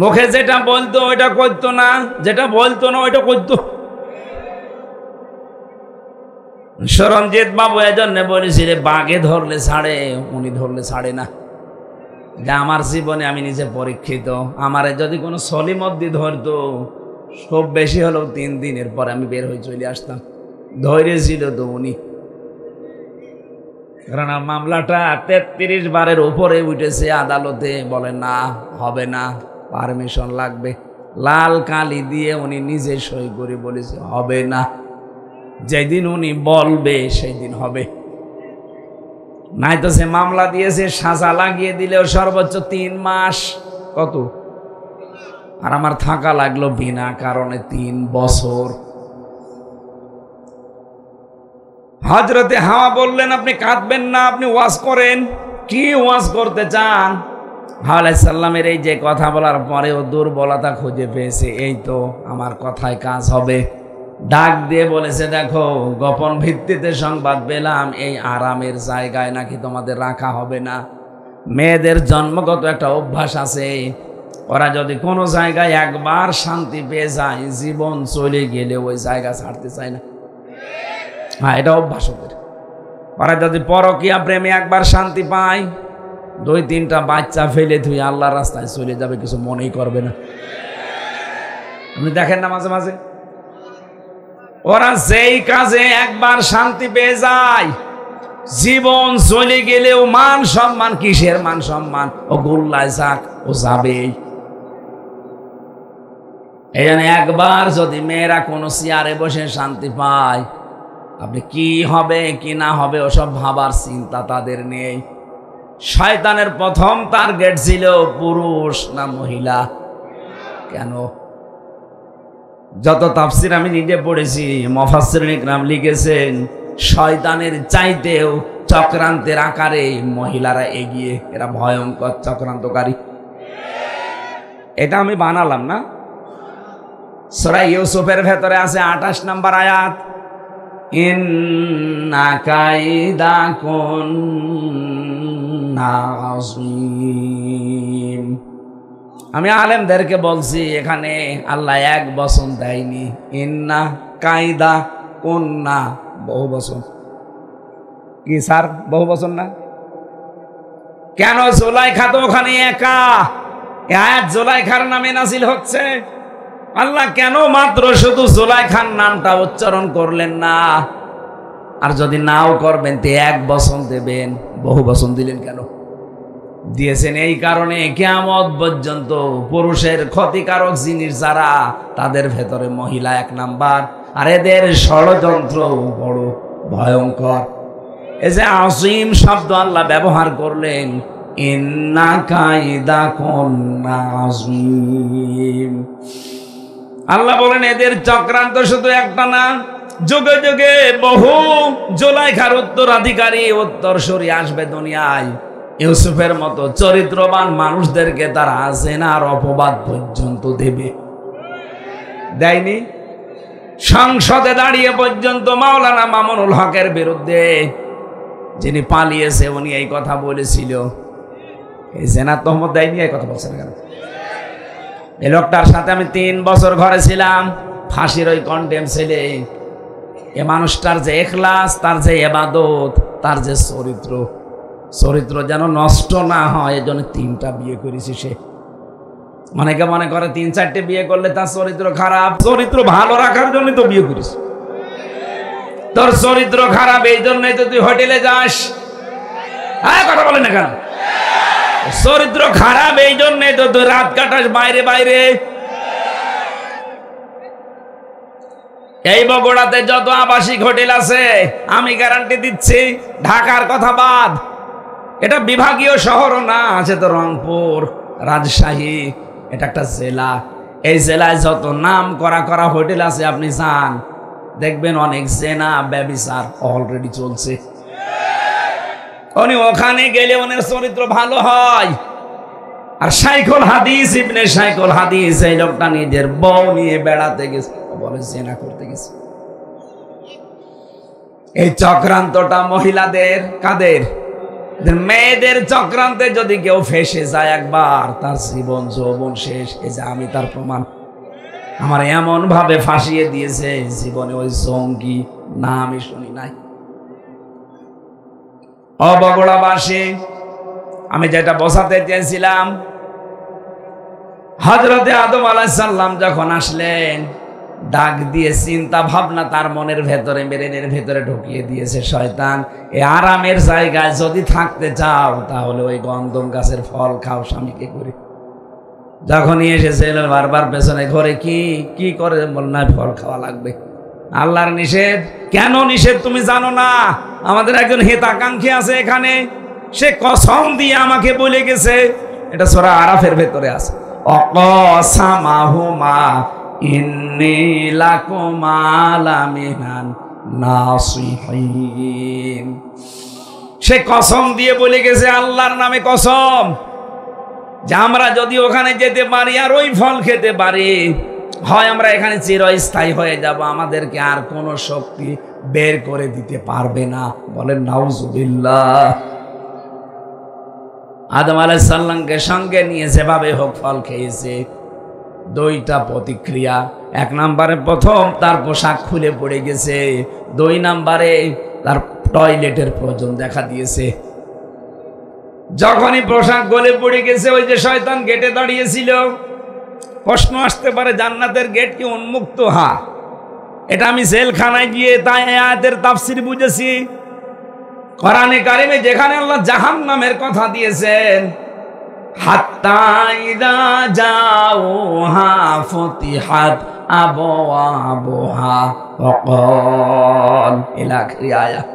মুখে যেটা বলতো ওইটা করতো না, যেটা বলতো না ওইটা করতো। সরঞ্জিৎ বাবু এজন্য বলেছিল বাঘে ধরলে ছাড়ে, উনি ধরলে ছাড়ে না। যে আমার জীবনে আমি নিজে পরীক্ষিত, আমারে যদি কোনো সলিমদ্দি ধরতো খুব বেশি হলেও 3 দিনের পর আমি বের হয়ে চলে আসতাম। ধৈর্যশীল তো উনি, কারণ মামলাটা 33 বারের উপরে উঠেছে আদালতে, বলে না হবে না, পারমিশন লাগবে। লাল কালি দিয়ে উনি নিজে সই করে বলেছে হবে না, যেদিন উনি বলবে সেই দিন হবে। নাই তো সে মামলা দিয়েছে, সাজা লাগিয়ে দিলেও সর্বোচ্চ 3 মাস। কত? আর আমার থাকা লাগলো বিনা কারণে 3 বছর। হযরতে হাওয়া বললেন আপনি কাঁদবেন না, আপনি ওয়াজ করেন। কি ওয়াজ করতে চান? হাওয়া আলাইহিস সালামের এই যে কথা বলার পরেও দুর্বলতা খুঁজে পেয়েছে, এই তো আমার কথায় কাজ হবে। ডাক দিয়ে বলেছে দেখো, গোপন ভিত্তিতে সংবাদ পেলাম এই আরামের জায়গায় নাকি তোমাদের রাখা হবে না। মেয়েদের জন্মগত একটা অভ্যাস আছে, ওরা যদি কোনো জায়গায় একবার শান্তি পেয়ে যায়, জীবন চলে গেলে ওই জায়গা ছাড়তে চায় না। হ্যাঁ, এটা অভ্যাস ওদের। ওরা যদি পরকীয়া প্রেমে একবার শান্তি পায়, 2-3টা বাচ্চা ফেলে ধুয়ে আল্লাহর রাস্তায় চলে যাবে, কিছু মনেই করবে না। আপনি দেখেন না মাঝে মাঝে ওরা যেই কাজে একবার শান্তি পেয়ে যায়, জীবন চলে গেলেও মান সম্মান, কিসের মান সম্মান, ও গোল্লায় যাক, ও যাবেই। এই জন্য একবার যদি মেয়েরা কোনো চেয়ারে বসে শান্তি পায়, আপনি কি হবে কি না হবে ওসব ভাবার চিন্তা তাদের নেই। শয়তানের প্রথম টার্গেট ছিল পুরুষ না মহিলা। কেন? যত তাফসির আমি নিজে পড়েছি, মুফাসসিরিন ইকরাম লিখেছেন শয়তানের চাইতেও চক্রান্তের আকারে মহিলারা এগিয়ে, এরা ভয়ঙ্কর চক্রান্তকারী। এটা আমি বানালাম না, সূরা ইউসুফের ভেতরে আছে 28 নম্বর আয়াত, ইন্না কাইদাকুন্না আযীম। আমি আলেমদেরকে বলছি এখানে আল্লাহ এক বচন দেয়নি, ইন্না কাইদা কুন্না বহু বচন। কি স্যার বহু বচন না? কেন? জুলাইখা তো ওখানে একা, আয়াত জুলাইখার নামে নাজিল হচ্ছে। আল্লাহ কেন মাত্র শুধু জুলাইখার নামটা উচ্চারণ করলেন না? আর যদি নাও করবেন তে এক বচন দেবেন, বহু বচন দিলেন কেন? দিয়েছেন এই কারণে কিয়ামত পর্যন্ত পুরুষের ক্ষতিকারক জিনিস যারা, তাদের ভেতরে মহিলা 1 নাম্বার, আর এদের ষড়যন্ত্র বড় ভয়ঙ্কর। এই যে আসিম শব্দ আল্লাহ ব্যবহার করলেন, ইন্না কাইদাকুন্না আযীম। আল্লাহ বলেন এদের চক্রান্ত শুধু একটা না, যুগে যুগে বহু জুলাইখার উত্তরাধিকারী উত্তরসূরি আসবে দুনিয়ায়। ইউসুফের মতো চরিত্রবান মানুষদেরকে তারা জেনার অপবাদ পর্যন্ত দেবে। দেয়নি? সংসদে দাঁড়িয়ে পর্যন্ত মাওলানা মামুনুল হকের বিরুদ্ধে, যিনি পালিয়েছে, উনি এই কথা বলেছিল। এই জেনার তহমত দেয়নি, এই কথা বলছে না কেন? এই লোকটার সাথে আমি 3 বছর ঘরে ছিলাম, ফাঁসির ওই কন্ডেম ছেলে। এ মানুষটার যে ইখলাস, তার যে ইবাদত, তার যে চরিত্র যেন নষ্ট না হয়, এজন্য 3টা বিয়ে করেছি সে। অনেকে মনে করে 3-4টে বিয়ে করলে তার চরিত্র খারাপ। চরিত্র ভালো রাখার জন্য তো বিয়ে করিস। তোর চরিত্র খারাপ এই জন্যই তো তুই হোটেলে যাস। হ্যাঁ, কথা বলে না কেন? চরিত্র খারাপ এই জন্যই তো তুই রাত কাটাস বাইরে বাইরে। এই বগুড়াতে যত আবাসিক হোটেল আছে, আমি গ্যারান্টি দিচ্ছি, ঢাকার কথা বাদ, এটা বিভাগীয় শহরও না, আছে তো রংপুর, রাজশাহী, এটা একটা জেলা। এই জেলায় যত নাম করা হোটেল আছে, আপনি যান দেখবেন অনেক জেনা ব্যভিচার অলরেডি চলছে। উনি ওখানে গেলে ওনার চরিত্র ভালো হয়। আর শাইখুল হাদিস ইবনে শাইখুল হাদিস এই লোকটা নিজের বউ নিয়ে বেড়াতে গেছে, বলে জিনা করতে গেছে। এই চক্রান্তটা মহিলাদের, কাদের? মেয়েদের চক্রান্তে যদি কেউ ফেসে যায় একবার, তার জীবন যৌবন শেষ। এই যে আমি তার প্রমাণ। আমার এমন ভাবে ফাঁসিয়ে দিয়েছে, জীবনে ওই জঙ্গি না আমি শুনি নাই। বগুড়াবাসী, আমি যেটা বোঝাতে চেয়েছিলাম, হযরতে আদম আলাইহিস সালাম যখন আসলেন, ডাক দিয়ে চিন্তা ভাবনা তার মনের ভেতরে, ব্রেনের ভেতরে ঢুকিয়ে দিয়েছে শয়তান। এই আরামের জায়গায় যদি থাকতে চাও, তাহলে ওই গন্ধম গাছের ফল খাও স্বামীকে করে। যখনই এসেছিল বারবার পেছনে ঘরে কি করে, বল না ফল খাওয়া লাগবে। আল্লাহর নিষেধ। কেন নিষেধ তুমি জানো না? আমাদের একজন হিতাকাঙ্ক্ষী আছে এখানে, সে কসম দিয়ে আমাকে বলে গেছে, এটা সূরা আরাফের ভেতরে আছে, অকসামাহুমা ইন্নী লাকুমা লামিনান নাসিহিন। সে কসম দিয়ে বলে গেছে, আল্লাহর নামে কসম, যে আমরা যদি ওখানে যেতে পারি আর ওই ফল খেতে পারি, হয় আমরা এখানে চিরস্থায়ী হয়ে যাব, আমাদেরকে আর কোনো শক্তি বের করে দিতে পারবে না। বলেন নাউজুবিল্লাহ। আদম আলাইহিস সালামকে সঙ্গে নিয়ে যেভাবে হোক ফল খেয়েছে। দুইটা প্রতিক্রিয়া, এক নম্বরে প্রথম তার পোশাক খুলে পড়ে গেছে, দুই নম্বরে তার টয়লেটের প্রয়োজন দেখা দিয়েছে। যখনই পোশাক গলে পড়ে গেছে, ওই যে শয়তান গেটে দাঁড়িয়েছিল, প্রশ্ন আসতে পারে জান্নাতের গেট কি উন্মুক্ত? হ্যাঁ, এটা আমি জেলখানায় গিয়ে তাই আয়াতের তাফসীর বুঝেছি। কোরআনে কারিমে যেখানে আল্লাহ জাহান্নামের কথা দিয়েছেন, হাত্তা ইযা জাউহা ফুতিহাত আবওয়াবুহা ওয়াকাল ইলা আখির আয়াত।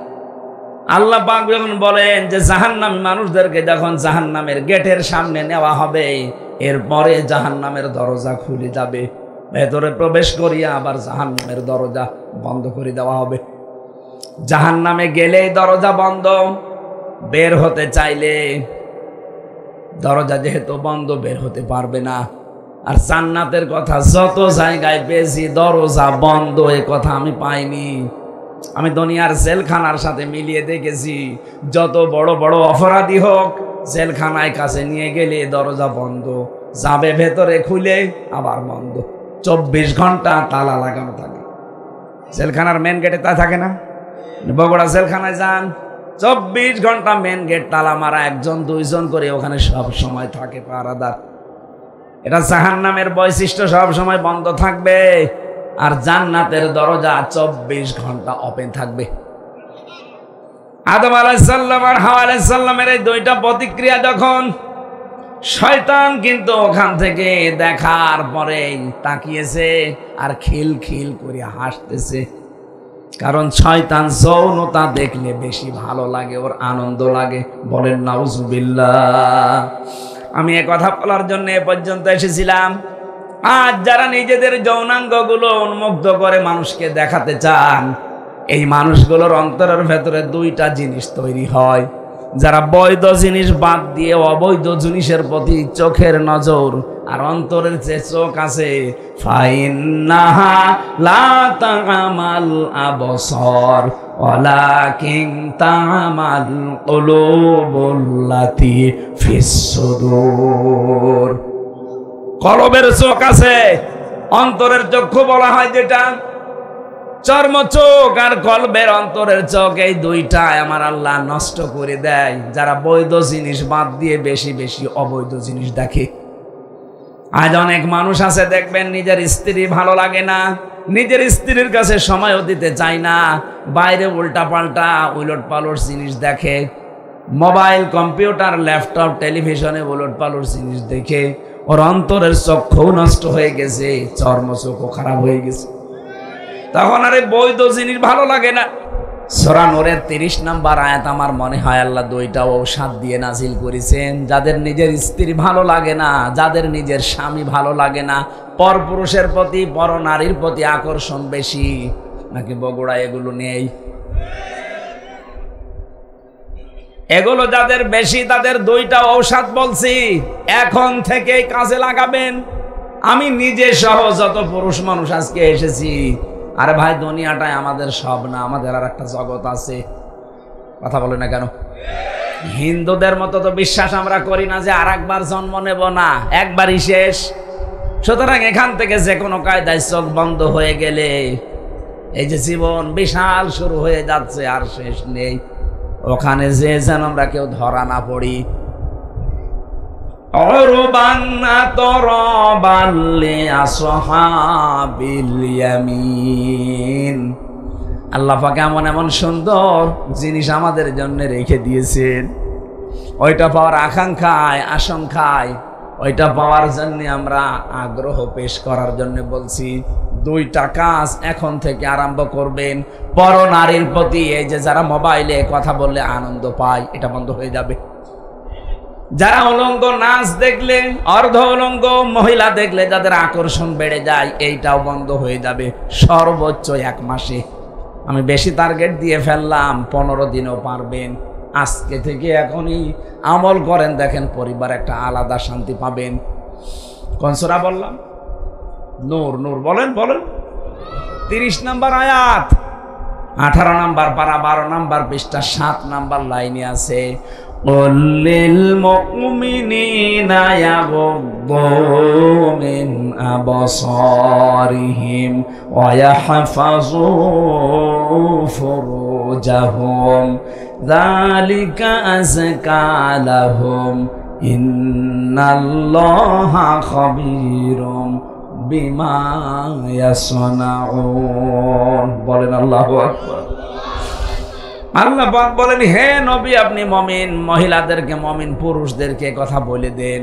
আল্লাহ পাক যখন বলেন যে জাহান্নামী মানুষদেরকে যখন জাহান্নামের গেটের সামনে নেওয়া হবে, এরপরে জাহান্নামের দরজা খুলে যাবে, ভেতরে প্রবেশ করিয়া আবার জাহান্নামের দরজা বন্ধ করে দেওয়া হবে। জাহান্নামে গেলে দরজা বন্ধ, বের হতে চাইলে দরজা যেহেতু বন্ধ, বের হতে পারবে না। আর জান্নাতের কথা যত জায়গায় পেয়েছি, দরজা বন্ধ এ কথা আমি পাইনি। আমি দুনিয়ার জেলখানার সাথে মিলিয়ে দেখেছি, যত বড় বড় অপরাধী হোক, জেলখানায় কাছে নিয়ে গেলে দরজা বন্ধ, যাবে ভেতরে খুলে আবার বন্ধ, 24 ঘন্টা তালা লাগানো থাকে। জেলখানার মেন গেটে তা থাকে না? বগুড়া জেলখানায় যান, 24 ঘন্টা মেন গেট তালা মারা, একজন দুইজন করে ওখানে সব সময় থাকে পাহারাদার। এটা জাহান্নামের বৈশিষ্ট্য, সব সময় বন্ধ থাকবে। আর জান্নাতের দরজা 24 ঘন্টা ওপেন থাকবে। আদম আলাইহিস সালাম আর হাওয়া আলাইহিস সালামের এই দুইটা প্রতিক্রিয়া যখন, শয়তান কিন্তু ওখান থেকে দেখার পরে তাকিয়েছে আর খিলখিল করে হাসতেছে। কারণ শয়তান যৌনতা দেখলে বেশি ভালো লাগে, ওর আনন্দ লাগে। বলেন নাউজুবিল্লাহ। আমি এ কথা বলার জন্য এ পর্যন্ত এসেছিলাম। আজ যারা নিজেদের যৌনাঙ্গগুলো উন্মুক্ত করে মানুষকে দেখাতে চান, এই মানুষগুলোর অন্তরের ভেতরে দুইটা জিনিস তৈরি হয়। যারা বৈধ জিনিস বাদ দিয়ে অবৈধ জিনিসের প্রতি চোখের নজর আর অন্তরের যে চোখ আছে, ফাইন্নাহা লা তা'মাল আবসার ওয়ালাকিন তা'মাল কুলুবুল্লাতী ফিস সুদূর। কলবের চোখ আছে, অন্তরের চক্ষু বলা হয় যেটা, চর্ম চোখ আর কলবের অন্তরের চোখ, এই দুইটাই আমার আল্লাহ নষ্ট করে দেয় যারা বৈধ জিনিস বাদ দিয়ে বেশি বেশি অবৈধ জিনিস দেখে। আজ অনেক মানুষ আছে দেখবেন, নিজের স্ত্রী ভালো লাগে না, নিজের স্ত্রীর কাছে সময়ও দিতে চায় না, বাইরে উল্টা পাল্টা উলট পালট জিনিস দেখে, মোবাইল কম্পিউটার ল্যাপটপ টেলিভিশনে উলট পালট জিনিস দেখে ওর অন্তরের চক্ষু নষ্ট হয়ে গেছে, চর্ম চক্ষু খারাপ হয়ে গেছে। তখন আরে বৈধ জিনিস ভালো লাগে না। সূরা নূরের 30 নম্বর আয়াত আমার মনে হয় আল্লাহ দুইটা ঔষধ দিয়ে নাজিল করেছেন। যাদের নিজের স্ত্রী ভালো লাগে না, যাদের নিজের স্বামী ভালো লাগে না, পরপুরুষের প্রতি, পর নারীর প্রতি আকর্ষণ বেশি, নাকি বগুড়া এগুলো নেই? এগুলো যাদের বেশি তাদের দুইটা ঔষধ বলছি, এখন থেকে কাজে লাগাবেন। আমি নিজে সহ যত পুরুষ মানুষ আজকে এসেছি, আরে ভাই দুনিয়াটাই আমাদের সব না, আমাদের আর একটা জগৎ আছে। কথা বলে না কেন? হিন্দুদের মতো তো বিশ্বাস আমরা করি না যে আর একবার জন্ম নেব না, একবারই শেষ। সুতরাং এখান থেকে যে কোনো কায়দায় চোখ বন্ধ হয়ে গেলে এই যে জীবন বিশাল শুরু হয়ে যাচ্ছে, আর শেষ নেই। ওখানে যে যেন আমরা কেউ ধরা না পড়ি। আল্লাহ পাক এমন এমন সুন্দর জিনিস আমাদের জন্য রেখে দিয়েছেন, ওইটা পাওয়ার আকাঙ্ক্ষায় আশঙ্কায়, ওইটা পাওয়ার জন্য আমরা আগ্রহ পেশ করার জন্য বলছি। দুইটা কাজ এখন থেকে আরম্ভ করবেন। পরনারীর প্রতি এই যে যারা মোবাইলে কথা বললে আনন্দ পায়, এটা বন্ধ হয়ে যাবে। যারা উলঙ্গ নাচ দেখলে, অর্ধ উলঙ্গ মহিলা দেখলে যাদের আকর্ষণ বেড়ে যায়, এইটাও বন্ধ হয়ে যাবে সর্বোচ্চ 1 মাসে। আমি বেশি টার্গেট দিয়ে ফেললাম, 15 দিনেও পারবেন। আজকে থেকে এখনই আমল করেন, দেখেন পরিবার একটা আলাদা শান্তি পাবেন। কোন সূরা বললাম? নূর। নূর বলেন বলেন। 30 নম্বর আয়াত, 18 নম্বর পারা, 12 নম্বর পৃষ্ঠা, 7 নম্বর লাইনে আছে, লিল মুমিনিনা ইয়াগুদ্দু মিন আবসারিহিম ওয়া ইয়াহফাযু ফুরুজাহুম যালিকা আযকা লাহুম ইন্নাল্লাহা খাবীরুম বিমা ইয়াসনাউন। বলেন আল্লাহু আকবার। আল্লাহ পাক বলেন, হে নবী আপনি মুমিন মহিলাদেরকে, মুমিন পুরুষদেরকে কথা বলে দেন,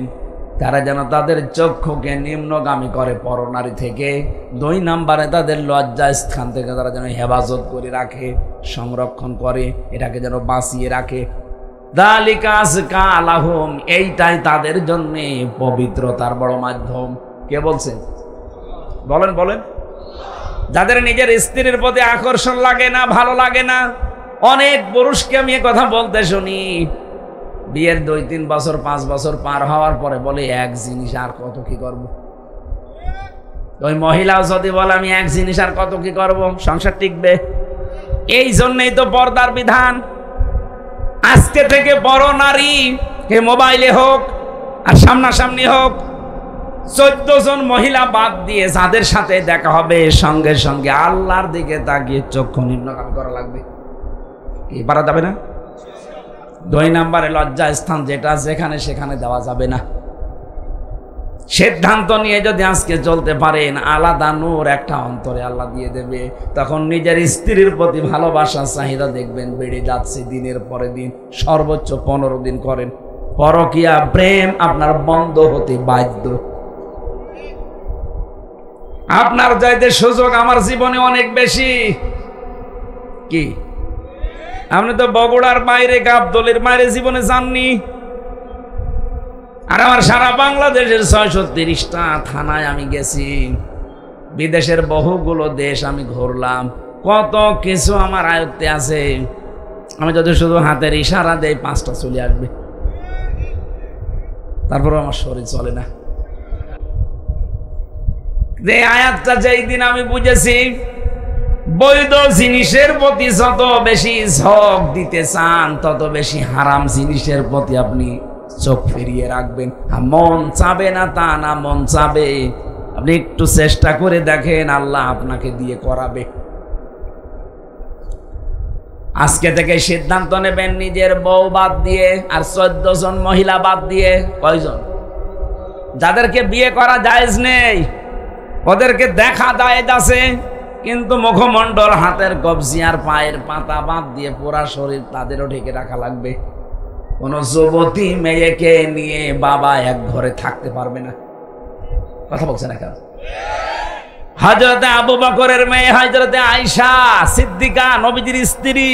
তারা যেন তাদের চক্ষুকে নিম্নগামী করে পরনারী থেকে। 2 নম্বরে তাদের লজ্জা স্থান থেকে তারা যেন হেফাজত করে রাখে, সংরক্ষণ করে, এটাকে যেন বাঁচিয়ে রাখে। যালিকা আযকা লাহুম, এইটাই তাদের জন্য পবিত্রতার বড় মাধ্যম। কে বলছেন? বলেন বলেন। যাদের নিজের স্ত্রীর প্রতি আকর্ষণ লাগে না, ভালো লাগে না, অনেক পুরুষকে আমি কথা বলতে শুনি, বিয়ের 2-3 বছর 5 বছর পার হওয়ার পরে বলে এক জিনিস আর কত কি করব। ওই মহিলাও যদি বলে আমি এক জিনিস আর কত কি করব, সংসার টিকবে? এই জন্যই তো পর্দার বিধান। আজকে থেকে বড় নারী, হে মোবাইলে হোক আর সামনাসামনি হোক, 14 জন মহিলা বাদ দিয়ে যাদের সাথে দেখা হবে, সঙ্গে সঙ্গে আল্লাহর দিকে তাকিয়ে চক্ষু নিম্নগামী করা লাগবে। কি পারা যাবে না? 2 নম্বরে লজ্জা স্থান, যেটা যেখানে সেখানে দেওয়া যাবে না। সিদ্ধান্ত নিয়ে যদি আজকে চলতে পারেন, আলাদা নূর একটা অন্তরে আল্লাহ দিয়ে দেবে। তখন নিজের স্ত্রীর প্রতি ভালোবাসা চাহিদা দেখবেন বেড়ে যাচ্ছে দিনের পরে দিন। সর্বোচ্চ 15 দিন করেন, পরকীয়া প্রেম আপনার বন্ধ হতে বাধ্য। আপনার চাইতে সুযোগ আমার জীবনে অনেক বেশি। কি আপনি তো বগুড়ার বাইরে, গাবদলের বাইরে জীবনে যাননি। আর আমার সারা বাংলাদেশের 630টা থানায় আমি গেছি, বিদেশের বহুগুলো দেশ আমি ঘুরলাম, কত কিছু আমার আয়ত্তে আছে। আমি যদি শুধু হাতের ইশারা দেই 5টা চলে আসবে, তারপর আমার শরীর চলে না। যে আয়াতটা যেই দিন আমি বুঝেছি, বৈধ জিনিসের প্রতি যত বেশি ঝোঁক দিতে চান, তত বেশি হারাম জিনিসের প্রতি আপনি চোখ ফিরিয়ে রাখবেন। মন চাবে না তা না, মন চাবে। আপনি একটু চেষ্টা করে দেখেন, আল্লাহ আপনাকে দিয়ে করাবে। আজকে থেকে সিদ্ধান্ত নেবেন, নিজের বউ বাদ দিয়ে আর 14 জন মহিলা বাদ দিয়ে। কয়জন? যাদেরকে বিয়ে করা জায়েজ নেই, ওদেরকে দেখা জায়েজ আছে, কিন্তু মুখমণ্ডল, হাতের কবজি আর পায়ের পাতা বাদ দিয়ে পুরা শরীর তাদেরও ঢেকে রাখা লাগবে। কোন যুবতী মেয়েকে নিয়ে বাবা এক ঘরে থাকতে পারবে না। কথা বলছে না কেন? হযরতে আবু বকরের মেয়ে হযরতে আয়েশা সিদ্দিকা, নবীজির স্ত্রী,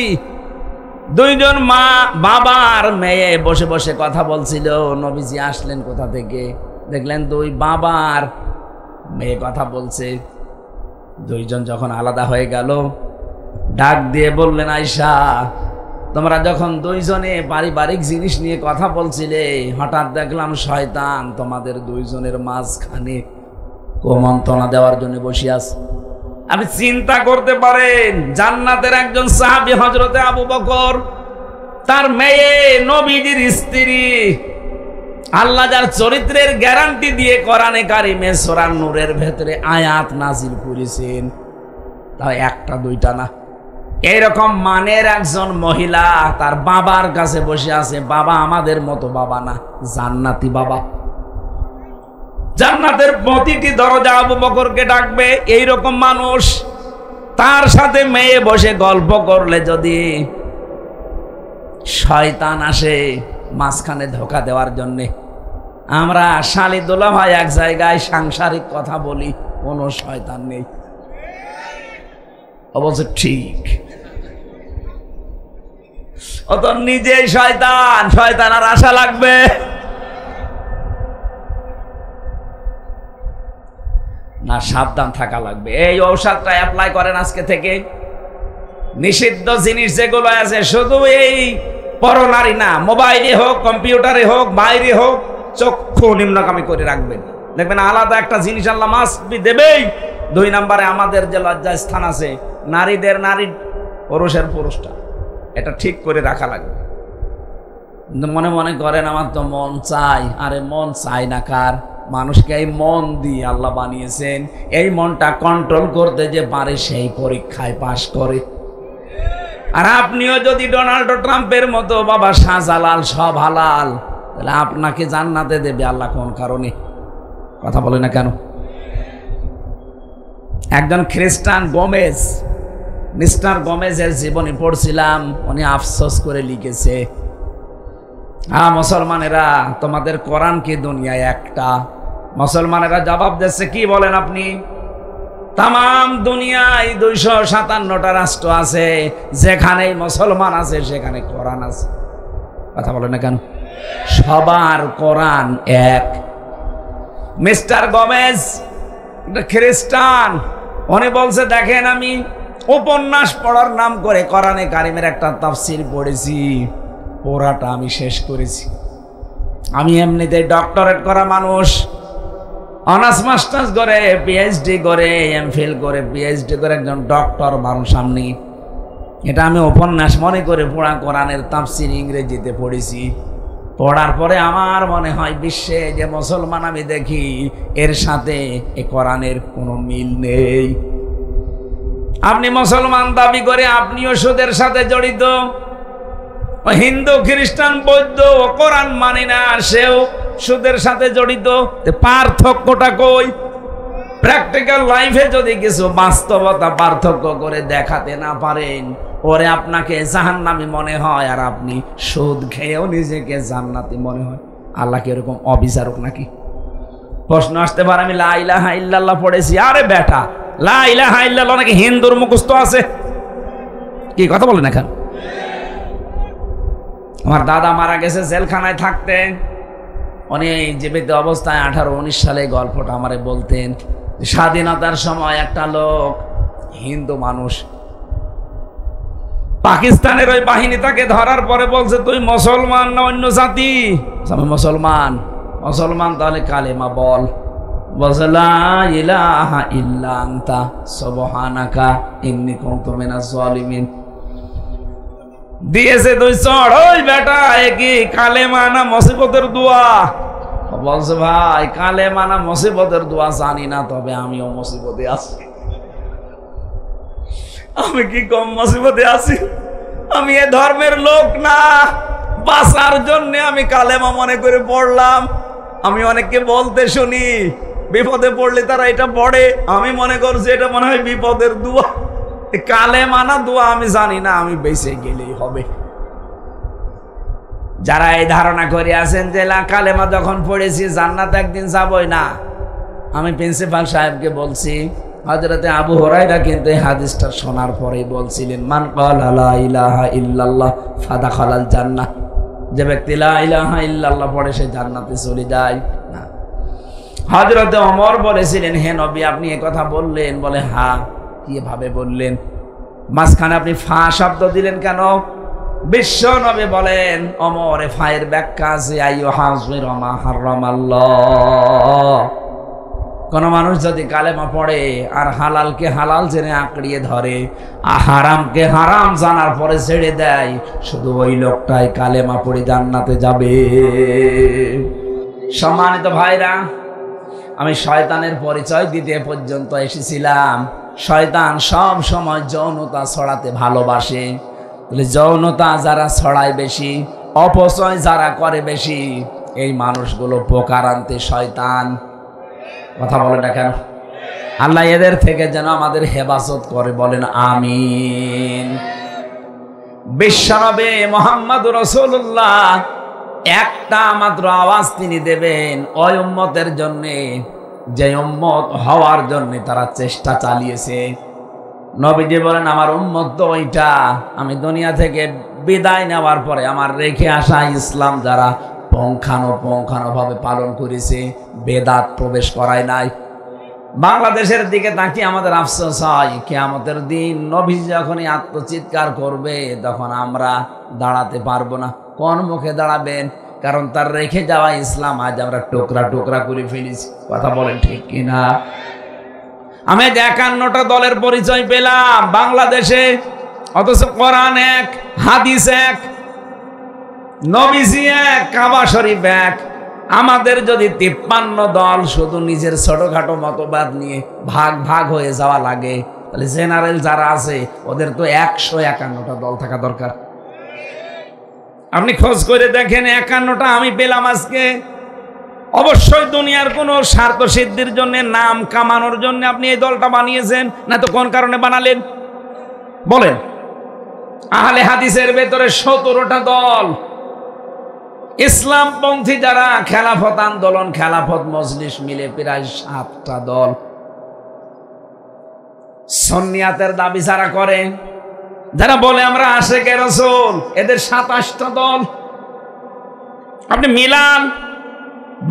2 জন মা বাবার মেয়ে বসে বসে কথা বলছিল। নবীজি আসলেন কোথা থেকে, দেখলেন 2 বাবার মেয়ে কথা বলছে। 2 জন যখন আলাদা হয়ে গেল, ডাক দিয়ে বললেন, আয়েশা তোমরা যখন দুইজনে পারিবারিক জিনিস নিয়ে কথা বলছিলে, হঠাৎ দেখলাম শয়তান তোমাদের দুইজনের মাঝখানে কুমন্ত্রণা দেওয়ার জন্য বসে আছে। আপনি চিন্তা করতে পারেন, জান্নাতের একজন সাহাবী হযরতে আবু বকর, তার মেয়ে নবীজির স্ত্রী, আল্লাহ যার চরিত্রের গ্যারান্টি দিয়ে কোরআনে কারিমে সূরা নূরের ভেতরে আয়াত নাজিল করেছেন, তাও একটা দুইটা না। এইরকম মানের একজন মহিলা তার বাবার কাছে বসে আছে। বাবা আমাদের মতো বাবা না, জান্নাতি বাবা। জান্নাতের প্রতিটি দরজা আবু বকরকে ডাকবে। এইরকম মানুষ, তার সাথে মেয়ে বসে গল্প করলে যদি শয়তান আসে মাঝখানে ধোঁকা দেওয়ার জন্যে। আমরা শালি দোলা ভাই এক জায়গায় সাংসারিক কথা বলি, কোনো শয়তান নেই। অবশ্য ঠিক, ও তো নিজেই শয়তান, শয়তান আর আশা লাগবে না, সাবধান থাকা লাগবে। এই ঔষধটা অ্যাপ্লাই করেন আজকে থেকে। নিষিদ্ধ জিনিস যেগুলো আছে, শুধু এই পরনারী না, মোবাইলে হোক, কম্পিউটারে হোক, বাইরে হোক, চক্ষু নিম্নগামী করে রাখবেন। দেখবেন আলাদা একটা জিনিস আল্লাহ মাস্ট বি দেবেই। 2 নম্বরে আমাদের যে লজ্জা স্থান আছে, নারীদের নারী, পুরুষের পুরুষটা, এটা ঠিক করে রাখা লাগবে। মনে মনে করেন আমার তো মন চাই, আরে মন চাই না কার? মানুষকে এই মন দিয়ে আল্লাহ বানিয়েছেন। এই মনটা কন্ট্রোল করতে যে পারে সেই পরীক্ষায় পাশ করে। আর আপনিও যদি ডোনাল্ড ট্রাম্পের মতো বাবা শাহজালাল সব হালাল, তাহলে আপনাকে জান্নাতে দেবে আল্লাহ কোন কারণে? কথা বলে না কেন? একজন খ্রিস্টান গোমেজ, মিস্টার গোমেজের জীবনী পড়ছিলাম, উনি আফসোস করে লিখেছে, হ্যাঁ মুসলমানেরা, তোমাদের কোরআন কি দুনিয়ায় একটা? মুসলমানেরা জবাব দিচ্ছে, কি বলেন আপনি? তাম দুনিয়ায় 257টা রাষ্ট্র আছে, যেখানেই মুসলমান আছে সেখানে কোরআন আছে। কথা বলে না কেন? সবার কোরআন এক। মিস্টার গোমেজ খ্রিস্টান, উনি বলছে, দেখেন আমি উপন্যাস পড়ার নাম করে কোরআনে কারিমের একটা তাফসীর পড়েছি, পুরাটা আমি শেষ করেছি। আমি এমনিতে ডক্টরেট করা মানুষ, অনার্স মাস্টার্স করে, পিএইচডি করে, এমফিল করে, পিএইচডি করে একজন ডক্টর মানুষ সামনে। এটা আমি উপন্যাস মনে করে পুরা কোরআনের তাফসীর ইংরেজিতে পড়েছি। পড়ার পরে আমার মনে হয় বিশ্বে যে মুসলমান আমি দেখি, এর সাথে এই কোরআনের কোনো মিল নেই। আপনি মুসলমান দাবি করে আপনিও সুদের সাথে জড়িত, হিন্দু খ্রিস্টান বৌদ্ধ ও কোরআন মানে না, সেও সুদের সাথে জড়িত। পার্থক্যটা কই? প্র্যাকটিক্যাল লাইফে যদি কিছু বাস্তবতা পার্থক্য করে দেখাতে না পারেন, ওরে আপনাকে জাহান্নামী মনে হয়, আর আপনি সুদ খেয়েও নিজেকে জান্নাতি মনে হয়। আল্লাহ কি এরকম অবিচারক নাকি? প্রশ্ন আসতে পারে, আমি লা ইলাহা ইল্লাল্লাহ পড়েছি। আরে বেটা, লা ইলাহা ইল্লাল্লাহ নাকি হিন্দুর মুখস্থ আছে? কি কথা বলেন এখন? আমার দাদা মারা গেছে, জেলখানায় থাকতেন। উনি জীবিত অবস্থায় 18-19 সালে গল্পটা আমারে বলতেন। স্বাধীনতার সময় একটা লোক, হিন্দু মানুষ, পাকিস্তানের ওই বাহিনী তাকে ধরার পরে বলছে, তুই মুসলমান না অন্য জাতি? আমি মুসলমান। মুসলমান, তাহলে কালেমা বল। বলছে, লা ইলাহা ইল্লা আনতা সুবহানাকা ইন্নী কুনতু মিনাজ জালিমিন। দিয়েছে 2 চড়। ওই বেটা, এ কি কালেমা না মুসিবতের দোয়া? বলছে, ভাই কালেমা না মুসিবতের দোয়া জানি না, তবে আমিও মুসিবতে আছি। আমি কি কম মুসিবতে আছি? আমি এ ধর্মের লোক না, বাঁচার জন্য আমি কালেমা মনে করে পড়লাম। আমি অনেককে বলতে শুনি, বিপদে পড়লে তারা এটা পড়ে, আমি মনে করছি এটা মনে হয় বিপদের দোয়া। কালেমা না দোয়া আমি জানি না, আমি বেঁচে গেলেই হবে। যারা এই ধারণা করে আছেন যে কালেমা যখন পড়েছি জান্নাত একদিন যাবই না, আমি প্রিন্সিপাল সাহেবকে বলছি, হযরতে আবু হুরায়রা কিন্তু এই হাদিসটা শোনার পরেই বলছিলেন, মান ক্বালা লা ইলাহা ইল্লাল্লাহ ফাদাখালাল জান্নাহ, যে ব্যক্তি লা ইলাহা ইল্লাল্লাহ পড়ে সে জান্নাতে চলে যায়। না, হযরতে ওমর বলেছিলেন, হে নবী আপনি এই কথা বললেন? বলে, হ্যাঁ। কিভাবে বললেন? মাঝখানে আপনি ফা শব্দ দিলেন কেন? বিশ্ব নবী বলেন, ওমরে ফায়ের ব্যাখ্যা আছে, আইয়ুহাযির মা হারামাল্লাহ। কোন মানুষ যদি কালেমা পড়ে আর হালালকে হালাল জেনে আঁকড়িয়ে ধরে, আর হারামকে হারাম জানার পরে ছেড়ে দেয়, শুধু ওই লোকটাই কালেমা পড়ে জান্নাতে যাবে। সম্মানিত ভাইরা, আমি শয়তানের পরিচয় দিতে পর্যন্ত এসেছিলাম। শয়তান সব সময় যৌনতা ছড়াতে ভালোবাসে। তাহলে যৌনতা যারা ছড়ায় বেশি, অপচয় যারা করে বেশি, এই মানুষগুলো পোকার আনতে শয়তান। কথা বলে না কেন? আল্লাহ এদের থেকে যেন আমাদের হেফাজত করে, বলেন আমিন। বিশ্বনবী মুহাম্মদুর রাসূলুল্লাহ একটা মাত্র আওয়াজ তিনি দেবেন ওই উম্মতের জন্য, যে উম্মত হওয়ার জন্য তারা চেষ্টা চালিয়েছে। নবীজি বলেন, আমার উম্মত তো ওইটা, আমি দুনিয়া থেকে বিদায় নেওয়ার পরে আমার রেখে আসা ইসলাম যারা পুঙ্খানুপুঙ্খানুভাবে পালন করেছে, বেদাত প্রবেশ করায় নাই। বাংলাদেশের দিকে তাকিয়ে আমাদের আফসোস হয়, কিয়ামতের দিন নবী যখনই আত্মচিৎকার করবে তখন আমরা দাঁড়াতে পারবো না। কোন মুখে দাঁড়াবেন? কারণ তার রেখে যাওয়া ইসলাম আজ আমরা টুকরা টুকরা করে ফেলেছি। কথা বলেন ঠিক কিনা? আমি 51টা দলের পরিচয় পেলাম বাংলাদেশে, অথচ কোরআন এক, হাদিস এক, নবীজি এক, কাবা শরীফ এক। আমাদের যদি 53 দল শুধু নিজের ছোটখাটো মতবাদ নিয়ে ভাগ ভাগ হয়ে যাওয়া লাগে, তাহলে জেনারেল যারা আছে ওদের তো 151টা দল থাকা দরকার। আপনি খোঁজ করে দেখেন, 51টা আমি পেলাম আজকে। অবশ্যই দুনিয়ার কোনো স্বার্থ সিদ্ধির জন্য, নাম কামানোর জন্য আপনি এই দলটা বানিয়েছেন, না তো কোন কারণে বানালেন বলেন? আহলে হাদিসের ভেতরে 17টা দল, ইসলামপন্থী যারা খেলাফত আন্দোলন, খেলাফত মজলিস মিলে প্রায় 7টা দল। সুন্নিয়াতের দাবি যারা করে, যারা বলে আমরা আশিকে রাসূল, এদের 27টা দল। আপনি মিলান,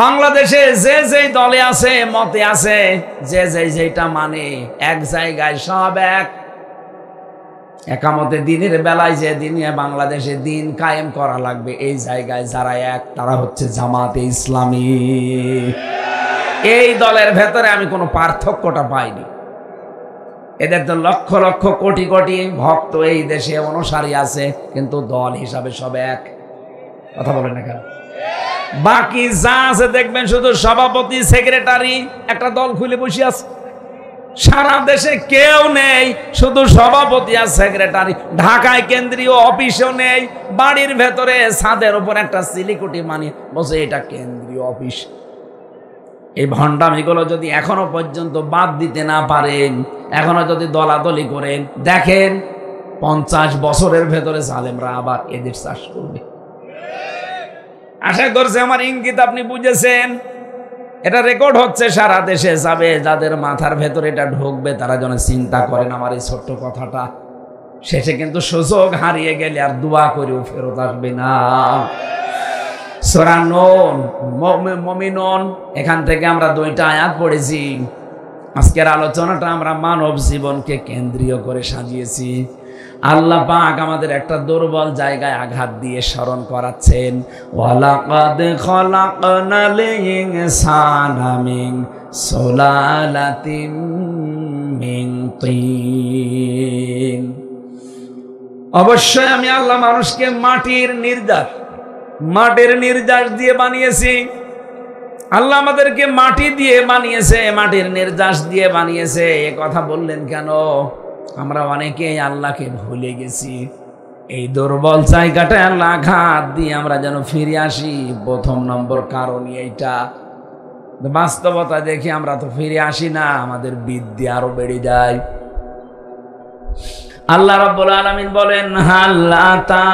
বাংলাদেশে যে যেই দলে আছে, মতে আছে, যে যেটা মানে, এক জায়গায় সব এক। একামতে দিনের বেলায় যে দিনে বাংলাদেশে দিন কায়েম করা লাগবে, এই জায়গায় যারা এক, তারা হচ্ছে জামাতে ইসলামী। এই দলের ভেতরে আমি কোনো পার্থক্যটা পাইনি। এদের তো লক্ষ লক্ষ কোটি কোটি ভক্ত এই দেশে, অনুসারী আছে, কিন্তু দল হিসাবে সব এক। কথা বলেন না কেন? বাকি যা আছে দেখবেন শুধু সভাপতি, সেক্রেটারি, একটা দল খুলে বসে আছে। সারা দেশে কেউ নেই, শুধু সভাপতি আর সেক্রেটারি। ঢাকায় কেন্দ্রীয় অফিসও নেই, বাড়ির ভেতরে ছাদের উপর একটা সিলিকুটি মানিয়ে বসে, এটা কেন্দ্রীয় অফিস। এই ভণ্ডামিগুলো যদি এখনো পর্যন্ত বাদ দিতে না পারেন, এখনো যদি দলাদলি করেন, দেখেন 50 বছরের ভেতরে জালেমরা আবার এদের চাষ করবে। আশা করছি আমার ইঙ্গিত আপনি বুঝেছেন। এটা রেকর্ড হচ্ছে, সারা দেশে যাবে। যাদের মাথার ভেতরে এটা ঢুকবে তারা যেন চিন্তা করেন আমার এই ছোট্ট কথাটা। শেষে কিন্তু সুযোগ হারিয়ে গেলে আর দোয়া করেও ফেরত আসবে না। সূরা নূন, মুমিনুন, এখান থেকে আমরা 2টা আয়াত পড়েছি। আজকের আলোচনাটা আমরা মানব জীবনকে কেন্দ্রীয় করে সাজিয়েছি। আল্লাহ পাক আমাদের একটা দুর্বল জায়গায় আঘাত দিয়ে স্মরণ করাচ্ছেন, ওয়ালাকাদ খলাকনাল ইনসানা মিন সুলালাতিন মিন তিন। অবশ্যই আমি আল্লাহ মানুষকে মাটির নির্যাস দিয়ে বানিয়েছি। আল্লাহ আমাদেরকে মাটি দিয়ে বানিয়েছে, মাটির নির্যাস দিয়ে বানিয়েছে। এ কথা বললেন কেন? আমরা অনেকেই আল্লাহকে ভুলে গেছি। এই দুর্বল জায়গাটায় আল্লাহ আঘাত দিয়ে আমরা যেন ফিরে আসি, প্রথম নম্বর কারণ এইটা। বাস্তবতা দেখি আমরা তো ফিরে আসি না, আমাদের বিদ্যা আরো বেড়ে যায়। আল্লাহ রাব্বুল আলামিন বলেন, হাল আতা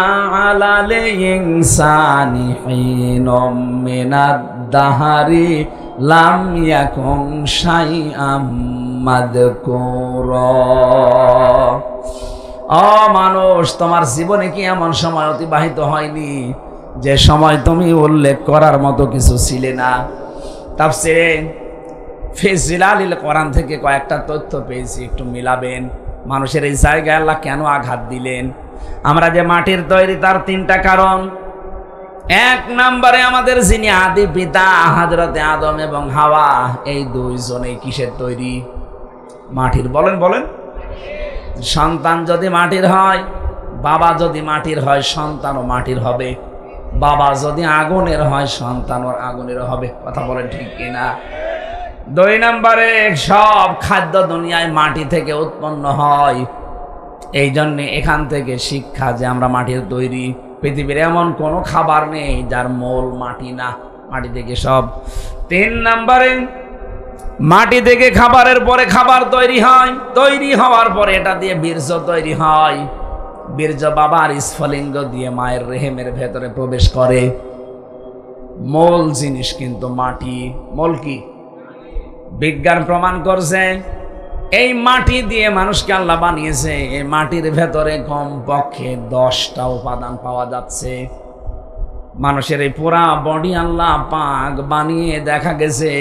আলাল ইনসানি হিনুম মিনাদ দাহারি লাম ইয়াকুন শাইআম মাযকুরা। ও মানুষ, তোমার জীবনে কি এমন সময় অতিবাহিত হয়নি যে সময় তুমি উল্লেখ করার মতো কিছু ছিলে না? তাফসীরে ফি জিলালিল কোরআন থেকে কয়েকটা তথ্য পেয়েছি, একটু মিলাবেন। মানুষের এই জায়গায় আল্লাহ কেন আঘাত দিলেন? আমরা যে মাটির তৈরি তার তিনটা কারণ। এক নম্বরে আমাদের যিনি আদি পিতা হযরতে আদম এবং হাওয়া, এই দুইজনেই কিসের তৈরি? মাটির। বলেন বলেন। সন্তান যদি মাটির হয়, বাবা যদি মাটির হয়, সন্তানও মাটির হবে। বাবা যদি আগুনের হয়, সন্তানও আগুনের হবে। কথা বলেন ঠিক কিনা? দুই নম্বরে সব খাদ্য দুনিয়ায় মাটি থেকে উৎপন্ন হয়। এই জন্যে এখান থেকে শিক্ষা যে আমরা মাটির তৈরি। পৃথিবীর এমন কোনো খাবার নেই যার মূল মাটি না, মাটি থেকে সব। তিন নম্বরে মাটি থেকে খাবারের পরে খাবার তৈরি হয়, তৈরি হওয়ার পরে এটা দিয়ে বীর্য তৈরি হয়। বীর্য বাবার স্ফলিঙ্গ দিয়ে মায়ের রেহেমের ভেতরে প্রবেশ করে। মূল জিনিস কিন্তু মাটি। মূল কি? বিজ্ঞান প্রমাণ করছে এই মাটি দিয়ে মানুষকে আল্লাহ বানিয়েছে। এই মাটির ভেতরে কমপক্ষে 10টা উপাদান পাওয়া যাচ্ছে। মানুষের এই পুরা বডি আল্লাহ পাক বানিয়ে দেখা গেছে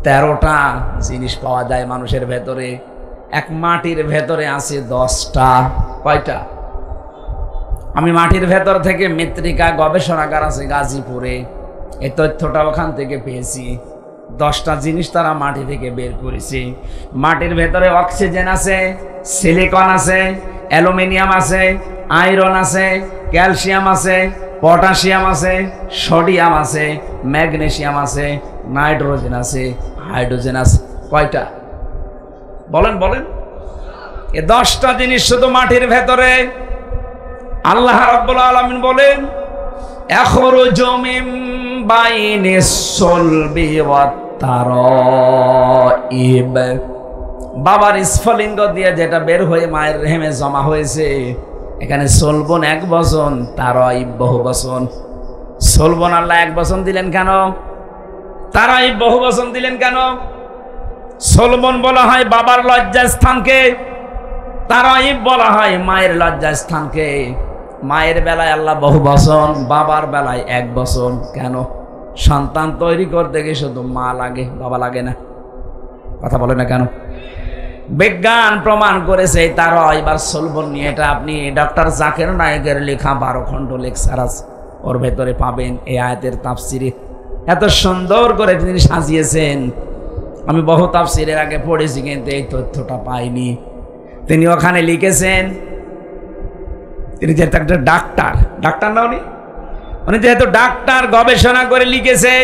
13টা জিনিস পাওয়া যায় মানুষের ভেতরে। এক মাটির ভেতরে আছে 10টা। কয়টা? আমি মাটির ভেতর থেকে মৃত্তিকা গবেষণাগার আছে গাজীপুরে, এই তথ্যটা ওখান থেকে পেয়েছি। 10টা জিনিস তারা মাটি থেকে বের করেছে। মাটির ভেতরে অক্সিজেন আছে, সিলিকন আছে, অ্যালুমিনিয়াম আছে, আয়রন আছে, ক্যালসিয়াম আছে, পটাশিয়াম আছে, সোডিয়াম আছে, ম্যাগনেসিয়াম আছে, নাইট্রোজেন আছে, হাইড্রোজেন আছে। কয়টা? বলেন বলেন। এই 10টা জিনিস শুধু মাটির ভেতরে। আল্লাহ রাব্বুল আলামিন বলেন, আখরুজু মিন বাইনিস সুলবি ওয়াত তারাইব। বাবার স্ফলিঙ্গ দিয়ে যেটা বের হয়ে মায়ের রেহেমে জমা হয়েছে, এখানে সলবন 1 বচন, তারাইব বহু বচন। সলবন আল্লাহ 1 বচন দিলেন কেন? তারাইব বহু বচন দিলেন কেন? সলবন বলা হয় বাবার লজ্জাস্থানকে, তারাইব বলা হয় মায়ের লজ্জাস্থানকে। মায়ের বেলায় আল্লাহ বহু বচন, বাবার বেলায় 1 বচন। কেন? সন্তান তৈরি করতে গিয়ে শুধু মা লাগে, বাবা লাগে না। কথা বলে না কেন? বিজ্ঞান প্রমাণ করেছে। তারা এবার সলবন নিয়ে, এটা আপনি ডক্টর জাকির নায়েকের লেখা 12 খণ্ড লেকচার আছে, ওর ভেতরে পাবেন। এই আয়াতের তাফসিরে এত সুন্দর করে তিনি সাজিয়েছেন। আমি বহু তাফসিরের আগে পড়েছি, কিন্তু এই তথ্যটা পাইনি। তিনি ওখানে লিখেছেন, তিনি যেহেতু একটা ডাক্তার, ডাক্তার না উনি যেহেতু ডাক্তার, গবেষণা করে লিখেছে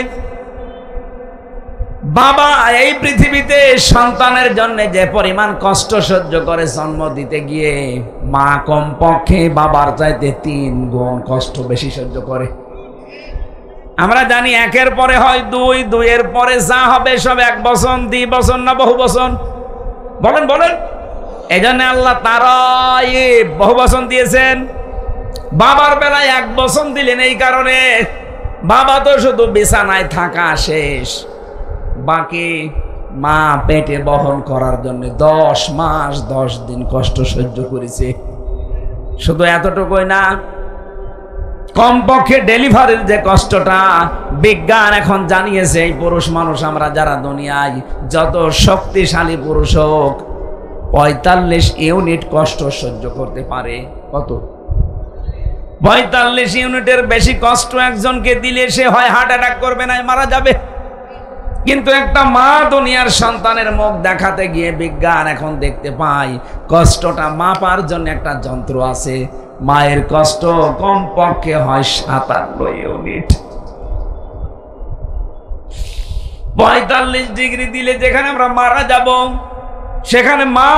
বাবা এই পৃথিবীতে সন্তানের জন্য যে পরিমাণ কষ্ট সহ্য করে জন্ম দিতে গিয়ে, মা কমপক্ষে বাবার চাইতে 3 গুণ কষ্ট বেশি সহ্য করে। আমরা জানি 1-এর পরে হয় 2, 2-এর পরে যা হবে সব 1 বচন, 2 বচন না বহু বচন? বলেন বলেন। এই জন্য আল্লাহ তারাইব বহু বচন দিয়েছেন। বাবার বেলায় 1 বচন দিলেন এই কারণে, বাবা তো শুধু বিছানায় থাকা শেষ, বাকি মা পেটে বহন করার জন্য 10 মাস 10 দিন কষ্ট সহ্য করেছে। শুধু এতটুকুই না, কমপক্ষে ডেলিভারির যে কষ্টটা বিজ্ঞান এখন জানিয়েছে, এই পুরুষ মানুষ আমরা যারা দুনিয়ায় যত শক্তিশালী পুরুষ হোক, 45 ইউনিট কষ্ট সহ্য করতে পারে। কত? 45 ইউনিটের বেশি কষ্ট একজনকে দিলে সে হয় হার্ট অ্যাটাক করবে, না মারা যাবে। কিন্তু একটা মা দুনিয়ার সন্তানের মুখ দেখাতে গিয়ে বিজ্ঞান এখন দেখতে পায় কষ্টটা মাপার জন্য একটা যন্ত্র আছে। মায়ের কষ্ট কমপক্ষে হয় 57 ইউনিট। 45 ডিগ্রি দিলে যেখানে আমরা মারা যাব, সেখানে মা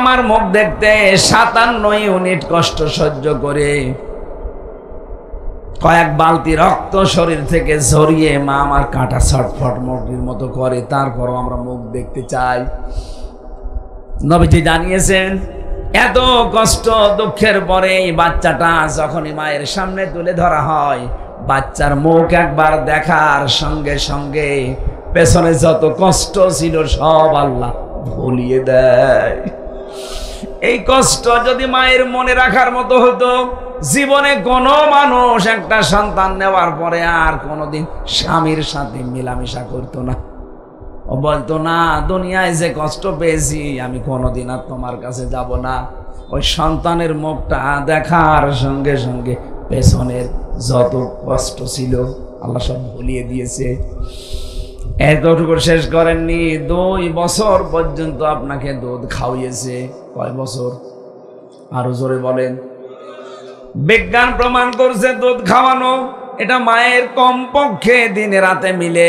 আমার মুখ দেখতে 57 ইউনিট কষ্ট সহ্য করে কয়েক বালতি রক্ত শরীর থেকে ঝরিয়ে মা আমার কাটা ছটফট মুরগির মতো করে, তারপরও আমরা মুখ দেখতে চাই। নবীজি জানিয়েছেন, এত কষ্ট দুঃখের পরে এই বাচ্চাটা যখনই মায়ের সামনে তুলে ধরা হয়, বাচ্চার মুখ একবার দেখার সঙ্গে সঙ্গে পেছনে যত কষ্ট ছিল সব আল্লাহ ভুলিয়ে দেয়। এই কষ্ট যদি মায়ের মনে রাখার মতো হতো, জীবনে কোনো মানুষ একটা সন্তান নেওয়ার পরে আর কোনোদিন স্বামীর সাথে মেলামেশা করতো না। ও বলতো না, দুনিয়ায় যে কষ্ট পেয়েছি আমি কোনোদিন আর তোমার কাছে যাব না। ওই সন্তানের মুখটা দেখার সঙ্গে সঙ্গে পেছনের যত কষ্ট ছিল আল্লাহ সব ভুলিয়ে দিয়েছে। এতটুকু শেষ করেননি, 2 বছর পর্যন্ত আপনাকে দুধ খাওয়িয়েছে। কয় বছর? আরো জোরে বলেন। বিজ্ঞান প্রমাণ করছে দুধ খাওয়ানো এটা মায়ের কমপক্ষে দিনে রাতে মিলে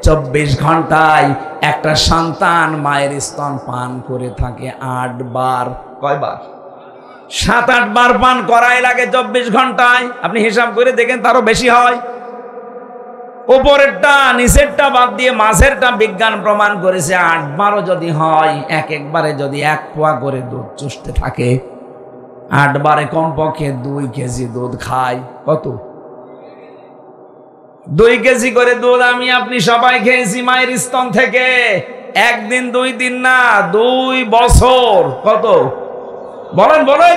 24 ঘন্টায় একটা সন্তান মায়ের স্তন পান করে থাকে 8 বার। কয়বার? 7-8 বার পান করাই লাগে 24 ঘন্টায়। আপনি হিসাব করে দেখেন, তারও বেশি হয়। উপরেরটা নিচেরটা বাদ দিয়ে মাঝেরটা বিজ্ঞান প্রমাণ করেছে 8 বারও যদি হয়, একবারে যদি 1 পোয়া করে দুধ চুষতে থাকে, 8 বারে কমপক্ষে 2 কেজি দুধ খায়। কত? 2 কেজি করে দুধ আমি আপনি সবাই খেয়েছি মায়ের স্তন থেকে। 1 দিন 2 দিন না, 2 বছর। কত? বলেন বলেন।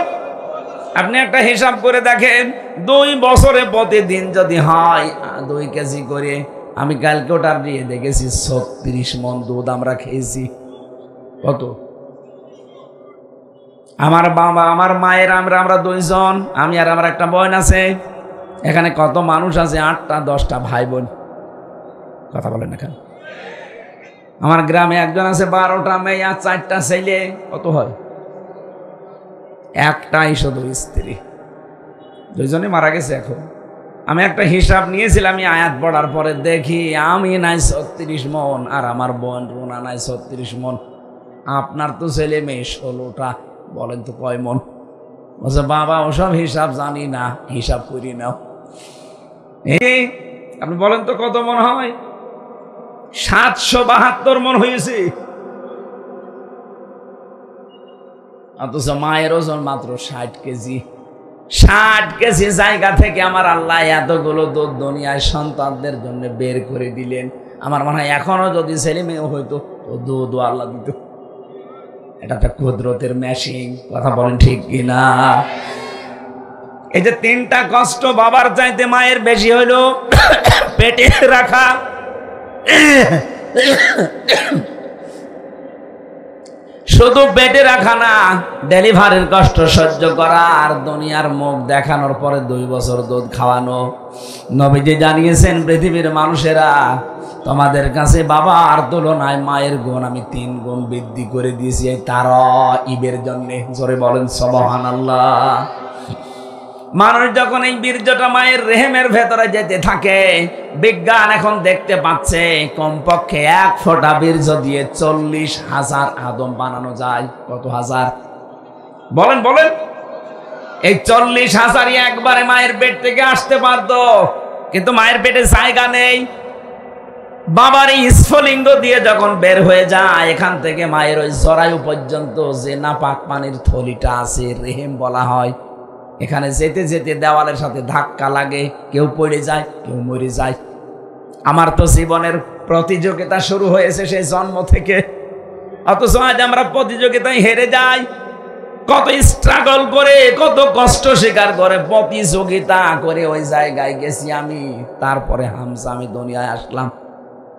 আপনি একটা হিসাব করে দেখেন, 2 বছরে প্রতিদিন যদি হয় 2 কেজি করে, আমি ক্যালকুলেটর দিয়ে দেখেছি 36 মণ দুধ আমরা খেয়েছি। কত? আমার বাবা আমার মায়ের আমরা 2 জন, আমি আর আমার একটা বোন আছে। এখানে কত মানুষ আছে? 8টা 10টা ভাই বোন। কথা বলেন না কেন? আমার গ্রামে একজন আছে 12টা মেয়ে আর 4টা ছেলে। কত হয়? একটাই শুধু স্ত্রী, 2 জনে মারা গেছে। এখন আমি একটা হিসাব নিয়েছিলাম, আমি আয়াত পড়ার পরে দেখি আমি নাই 36 মণ আর আমার বোন রুনা নাই 36 মণ। আপনার তো ছেলে মেয়ে 16টা, বলেন তো কয় মণ? বলছে বাবা ওসব হিসাব জানি না, হিসাব করি নাও। আপনি বলেন তো কত মণ হয়? 772 মণ হয়েছে। অথচ মায়ের ওজন মাত্র 60 কেজি। 60 কেজি জায়গা থেকে আমার আল্লাহ এতগুলো দুধ দুনিয়ায় সন্তানদের জন্য বের করে দিলেন। আমার মনে হয় এখনো যদি ছেলে মেয়ে হইতো তো দুধ আল্লাহ দিত। এটা একটা কুদরতের মেশিন। কথা বলেন ঠিক কিনা? এই যে 3টা কষ্ট বাবার চাইতে মায়ের বেশি হইল। পেটে রাখা, শুধু পেটে রাখা না, ডেলিভারির কষ্ট সহ্য করা, আর দুনিয়ার মুখ দেখানোর পরে 2 বছর দুধ খাওয়ানো। নবীজি জানিয়েছেন পৃথিবীর মানুষেরা, তোমাদের কাছে বাবার তুলনায় মায়ের গুণ আমি 3 গুণ বৃদ্ধি করে দিয়েছি তার ঈদের জন্যে। জোরে বলেন সুবহানাল্লাহ। মানুষ যখন এই বীর্যটা মায়ের রেহেমের ভেতরে যেতে থাকে, বিজ্ঞান এখন দেখতে পাচ্ছে কমপক্ষে 1 ফোঁটা বীর্য দিয়ে 40,000 আদম বানানো যায়। কত হাজার? বলেন বলেন। এই 40,000ই একবারে মায়ের পেট থেকে আসতে পারতো, কিন্তু মায়ের পেটে জায়গা নেই। বাবার এই স্ফলিঙ্গ দিয়ে যখন বের হয়ে যায়, এখান থেকে মায়ের ওই জরায়ু পর্যন্ত যে নাপাক পানির থলিটা আছে, রেহেম বলা হয়, এখানে যেতে যেতে দেওয়ালের সাথে ধাক্কা লাগে, কেউ পড়ে যায়, কেউ মরে যায়। আমার তো জীবনের প্রতিযোগিতা শুরু হয়েছে সেই জন্ম থেকে, অথচ আজ আমরা প্রতিযোগিতায় হেরে যাই। কত স্ট্রাগল করে, কত কষ্ট স্বীকার করে প্রতিযোগিতা করে ওই জায়গায় গেছি আমি। তারপরে হামসা আমি দুনিয়ায় আসলাম।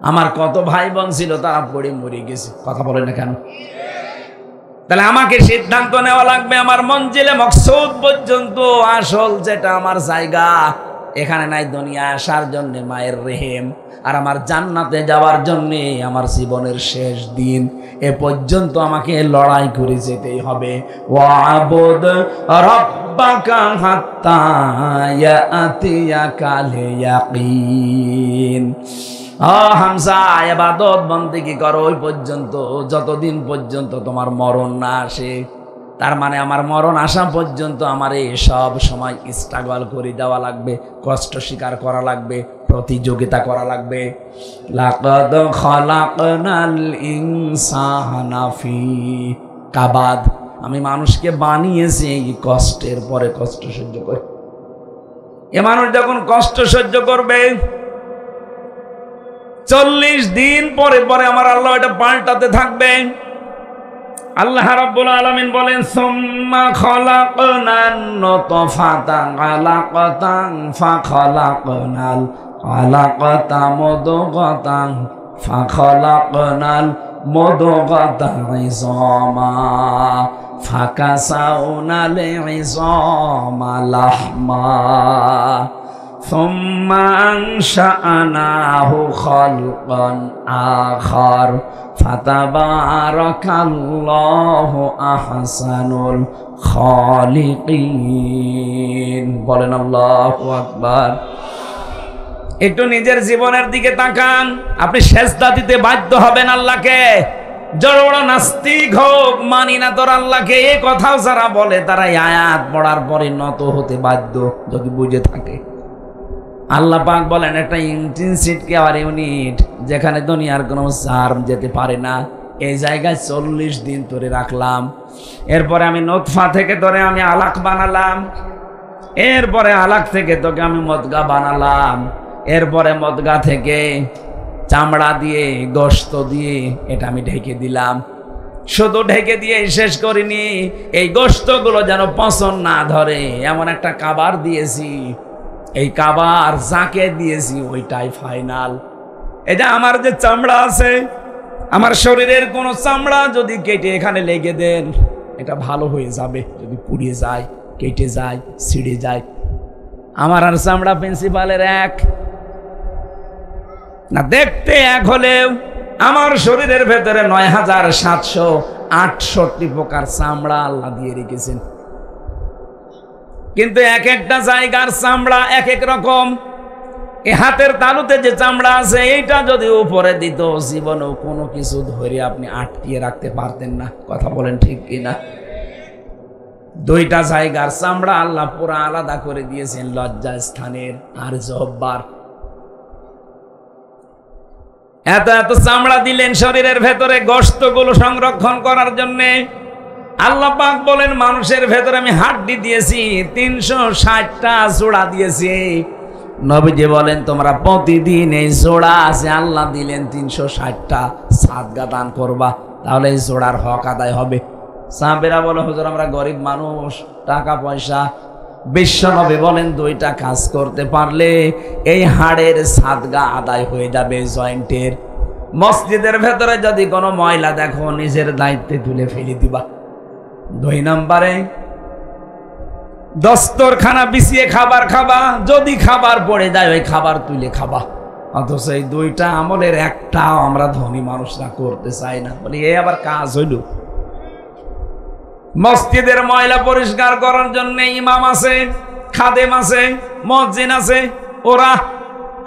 আমার কত ভাই বোন ছিল, তারা পড়ে মরে গেছে। কথা বলে না কেন? তাহলে আমাকে সিদ্ধান্ত নেওয়া লাগবে আমার মঞ্জিলে মকসুদ পর্যন্ত। আসল যেটা আমার জায়গা, এখানে নাই দুনিয়ায় আসার জন্য মায়ের রেহেম, আর আমার জান্নাতে যাওয়ার জন্য আমার জীবনের শেষ দিন এ পর্যন্ত আমাকে লড়াই করে যেতেই হবে। ওয়াবুদ রাব্বাকা হাত্তা ইয়াতিয়াকাল ইয়াকিন। হামজা, ইবাদত বন্দেগী করো ওই পর্যন্ত যতদিন পর্যন্ত তোমার মরণ না আসে। তার মানে আমার মরণ আসা পর্যন্ত আমার এই সব সময় স্ট্রাগল করে দেওয়া লাগবে, কষ্ট স্বীকার করা লাগবে, প্রতিযোগিতা করা লাগবে। লাকাদ খালাকনাল ইনসানা ফি কাবাদ। আমি মানুষকে বানিয়েছি এই কষ্টের পরে কষ্ট সহ্য করে। এ মানুষ যখন কষ্ট সহ্য করবে, 40 দিন পরে পরে আমার আল্লাহ এটা পাল্টাতে থাকবে। আল্লাহ রাব্বুল আলামিন বলেন, সুম্মা খালাকনান নুতফাতা আলাকাতান ফাখালাকনাল আলাকাতা মুদগাতান ফাখালাকনাল মুদগাতা ইযামা ফাকাসাউনাল ইযামা লাহমা সুম্মা আনশাআনাহু খালকান আখার ফাতাবারাকাল্লাহু আহসানুল খালিকিন। বলেন আল্লাহু আকবার। একটু নিজের জীবনের দিকে তাকান, আপনি সেজদা দিতে বাধ্য হবেন আল্লাহকে। বড় বড় নাস্তিক হোক, মানি না তোর আল্লাহকে, এই কথাও যারা বলে তারা আয়াত পড়ার পরে নত হতে বাধ্য, যদি বুঝে থাকে। আল্লাহ পাক বলেন একটা ইন্টেনসিভ কেয়ার ইউনিট যেখানে দুনিয়ার কোনো জার্ম যেতে পারে না, এই জায়গায় 40 দিন ধরে রাখলাম। এরপরে আমি নতফা থেকে ধরে আমি আলাক বানালাম, এরপরে আলাক থেকে তোকে আমি মদগা বানালাম, এরপরে মদগা থেকে চামড়া দিয়ে গোশত দিয়ে এটা আমি ঢেকে দিলাম। শুধু ঢেকে দিয়ে শেষ করিনি, এই গোশতগুলো যেন পচন না ধরে এমন একটা কাবার দিয়েছি। এই কাবার যাকে দিয়েছি ওইটাই ফাইনাল। এটা আমার যে চামড়া আছে, আমার শরীরের কোনো চামড়া যদি কেটে এখানে লেগে দেন, এটা ভালো হয়ে যাবে। যদি পুড়িয়ে যায়, কেটে যায়, ছিঁড়ে যায়, আমার আর চামড়া প্রিন্সিপালের এক না। দেখতে এক হলেও আমার শরীরের ভেতরে ৯৭৬৮ প্রকার চামড়া আল্লাহ দিয়ে রেখেছেন। কিন্তু এক একটা জায়গার চামড়া এক এক রকম। এই হাতের তালুতে যে চামড়া আছে, এইটা যদি উপরে দিত, জীবনেও কোনো কিছু ধরে আপনি আটকিয়ে রাখতে পারতেন না। কথা বলেন ঠিক কিনা? দুইটা জায়গার চামড়া আল্লাহ পুরা আলাদা করে দিয়েছেন, লজ্জা স্থানের আর জহ্বার। এত এত চামড়া দিলেন শরীরের ভেতরে গোশতগুলো সংরক্ষণ করার জন্যে। আল্লাহ পাক বলেন মানুষের ভেতরে আমি হাড্ডি দিয়েছি, ৩৬০টা জোড়া দিয়েছি। নবীজি বলেন তোমরা প্রতিদিন এই জোড়া আছে আল্লাহ দিলেন ৩৬০টা সাদগা দান করবা, তাহলে এই জোড়ার হক আদায় হবে। সাহাবেরা বলে হুজুর আমরা গরিব মানুষ, টাকা পয়সা। বিশ্বনবী বলেন দুইটা কাজ করতে পারলে এই হাড়ের সাদগা আদায় হয়ে যাবে জয়েন্টের। মসজিদের ভেতরে যদি কোনো ময়লা দেখো, নিজের দায়িত্বে তুলে ফেলে দিবা। ২ নম্বরে দস্তরখানা বিছিয়ে খাবার খাবা, যদি খাবার পড়ে যায় ওই খাবার তুলে খাবা। অথচ এই দুইটা আমলের একটাও আমরা ধনী মানুষরা করতে চাই না। বলি এই আবার কাজ হইল? মসজিদের ময়লা পরিষ্কার করার জন্য ইমাম আছে, খাদেম আছে, মুয়াজ্জিন আছে, ওরা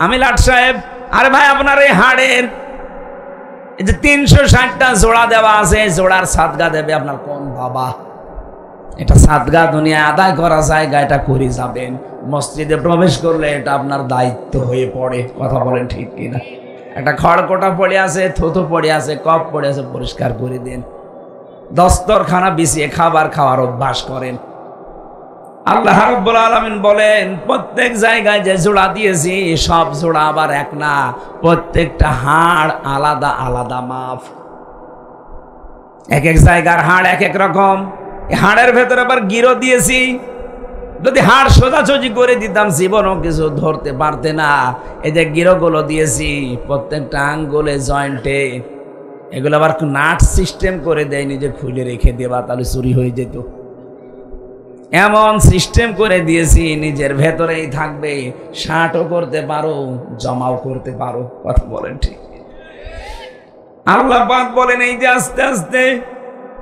আমি লাট সাহেব, আরে ভাই আপনার এই হাড়ের এই যে ৩৬০টা জোড়া দেওয়া আছে, জোড়ার সাদগা দেবে আপনার কোন বাবা? এটা সাদগা দুনিয়ায় আদায় করা জায়গা, এটা করে যাবেন। মসজিদে প্রবেশ করলে এটা আপনার দায়িত্ব হয়ে পড়ে। কথা বলেন ঠিক কিনা? একটা খড়কোটা পড়ে আছে, থুতু পড়ে আছে, কপ পড়ে আছে, পরিষ্কার করে দেন। দস্তরখানা বিছিয়ে খাবার খাওয়ার অভ্যাস করেন। আল্লাহ রাব্বুল আলামিন বলেন প্রত্যেক জায়গায় যে জোড়া দিয়েছি সব জোড়া আবার এক না, প্রত্যেকটা হাড় আলাদা আলাদা মাপ। এক এক জায়গার হাড় এক এক রকম। হাড়ের ভেতরে আবার গিরো দিয়েছি, যদি হাড় সোজাসুজি করে দিতাম জীবনও কিছু ধরতে পারতে না। এই যে গিরোগুলো দিয়েছি প্রত্যেকটা আঙ্গুলে, জয়েন্টে, এগুলো আবার নাট সিস্টেম করে দেয়নি যে খুলে রেখে দেবা, তাহলে চুরি হয়ে যেত। এমন সিস্টেম করে দিয়েছি নিজের ভেতরেই থাকবে, শার্টও করতে পারো, জমাও করতে পারো। কথা বলেন ঠিক? আল্লাহ পাক বলেন এই যে আস্তে আস্তে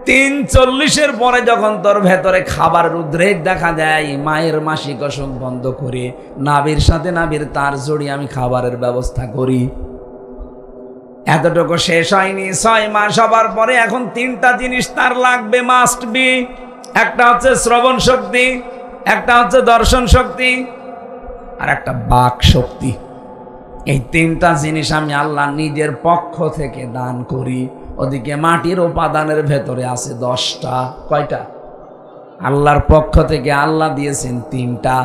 ৩৪০-এর পরে যখন তোর ভেতরে খাবারের উদ্রেক দেখা যায়, মায়ের মাসিক অসুখ বন্ধ করে নাভির সাথে নাভির তার জড়িয়ে আমি খাবারের ব্যবস্থা করি। এতটুকু শেষ হয়নি, ৬ মাস হবার পরে এখন ৩টা জিনিস তার লাগবে, মাস্ট বি। একটা হচ্ছে শ্রবণ শক্তি, একটা হচ্ছে দর্শন শক্তি, আর একটা বাক শক্তি। এই 3টা জিনিস আমি আল্লাহ নিজের পক্ষ থেকে দান করি। ওদিকে মাটির উপাদানের ভেতরে আছে 10টা। কয়টা? আল্লাহর পক্ষ থেকে আল্লাহ দিয়েছেন 3টা,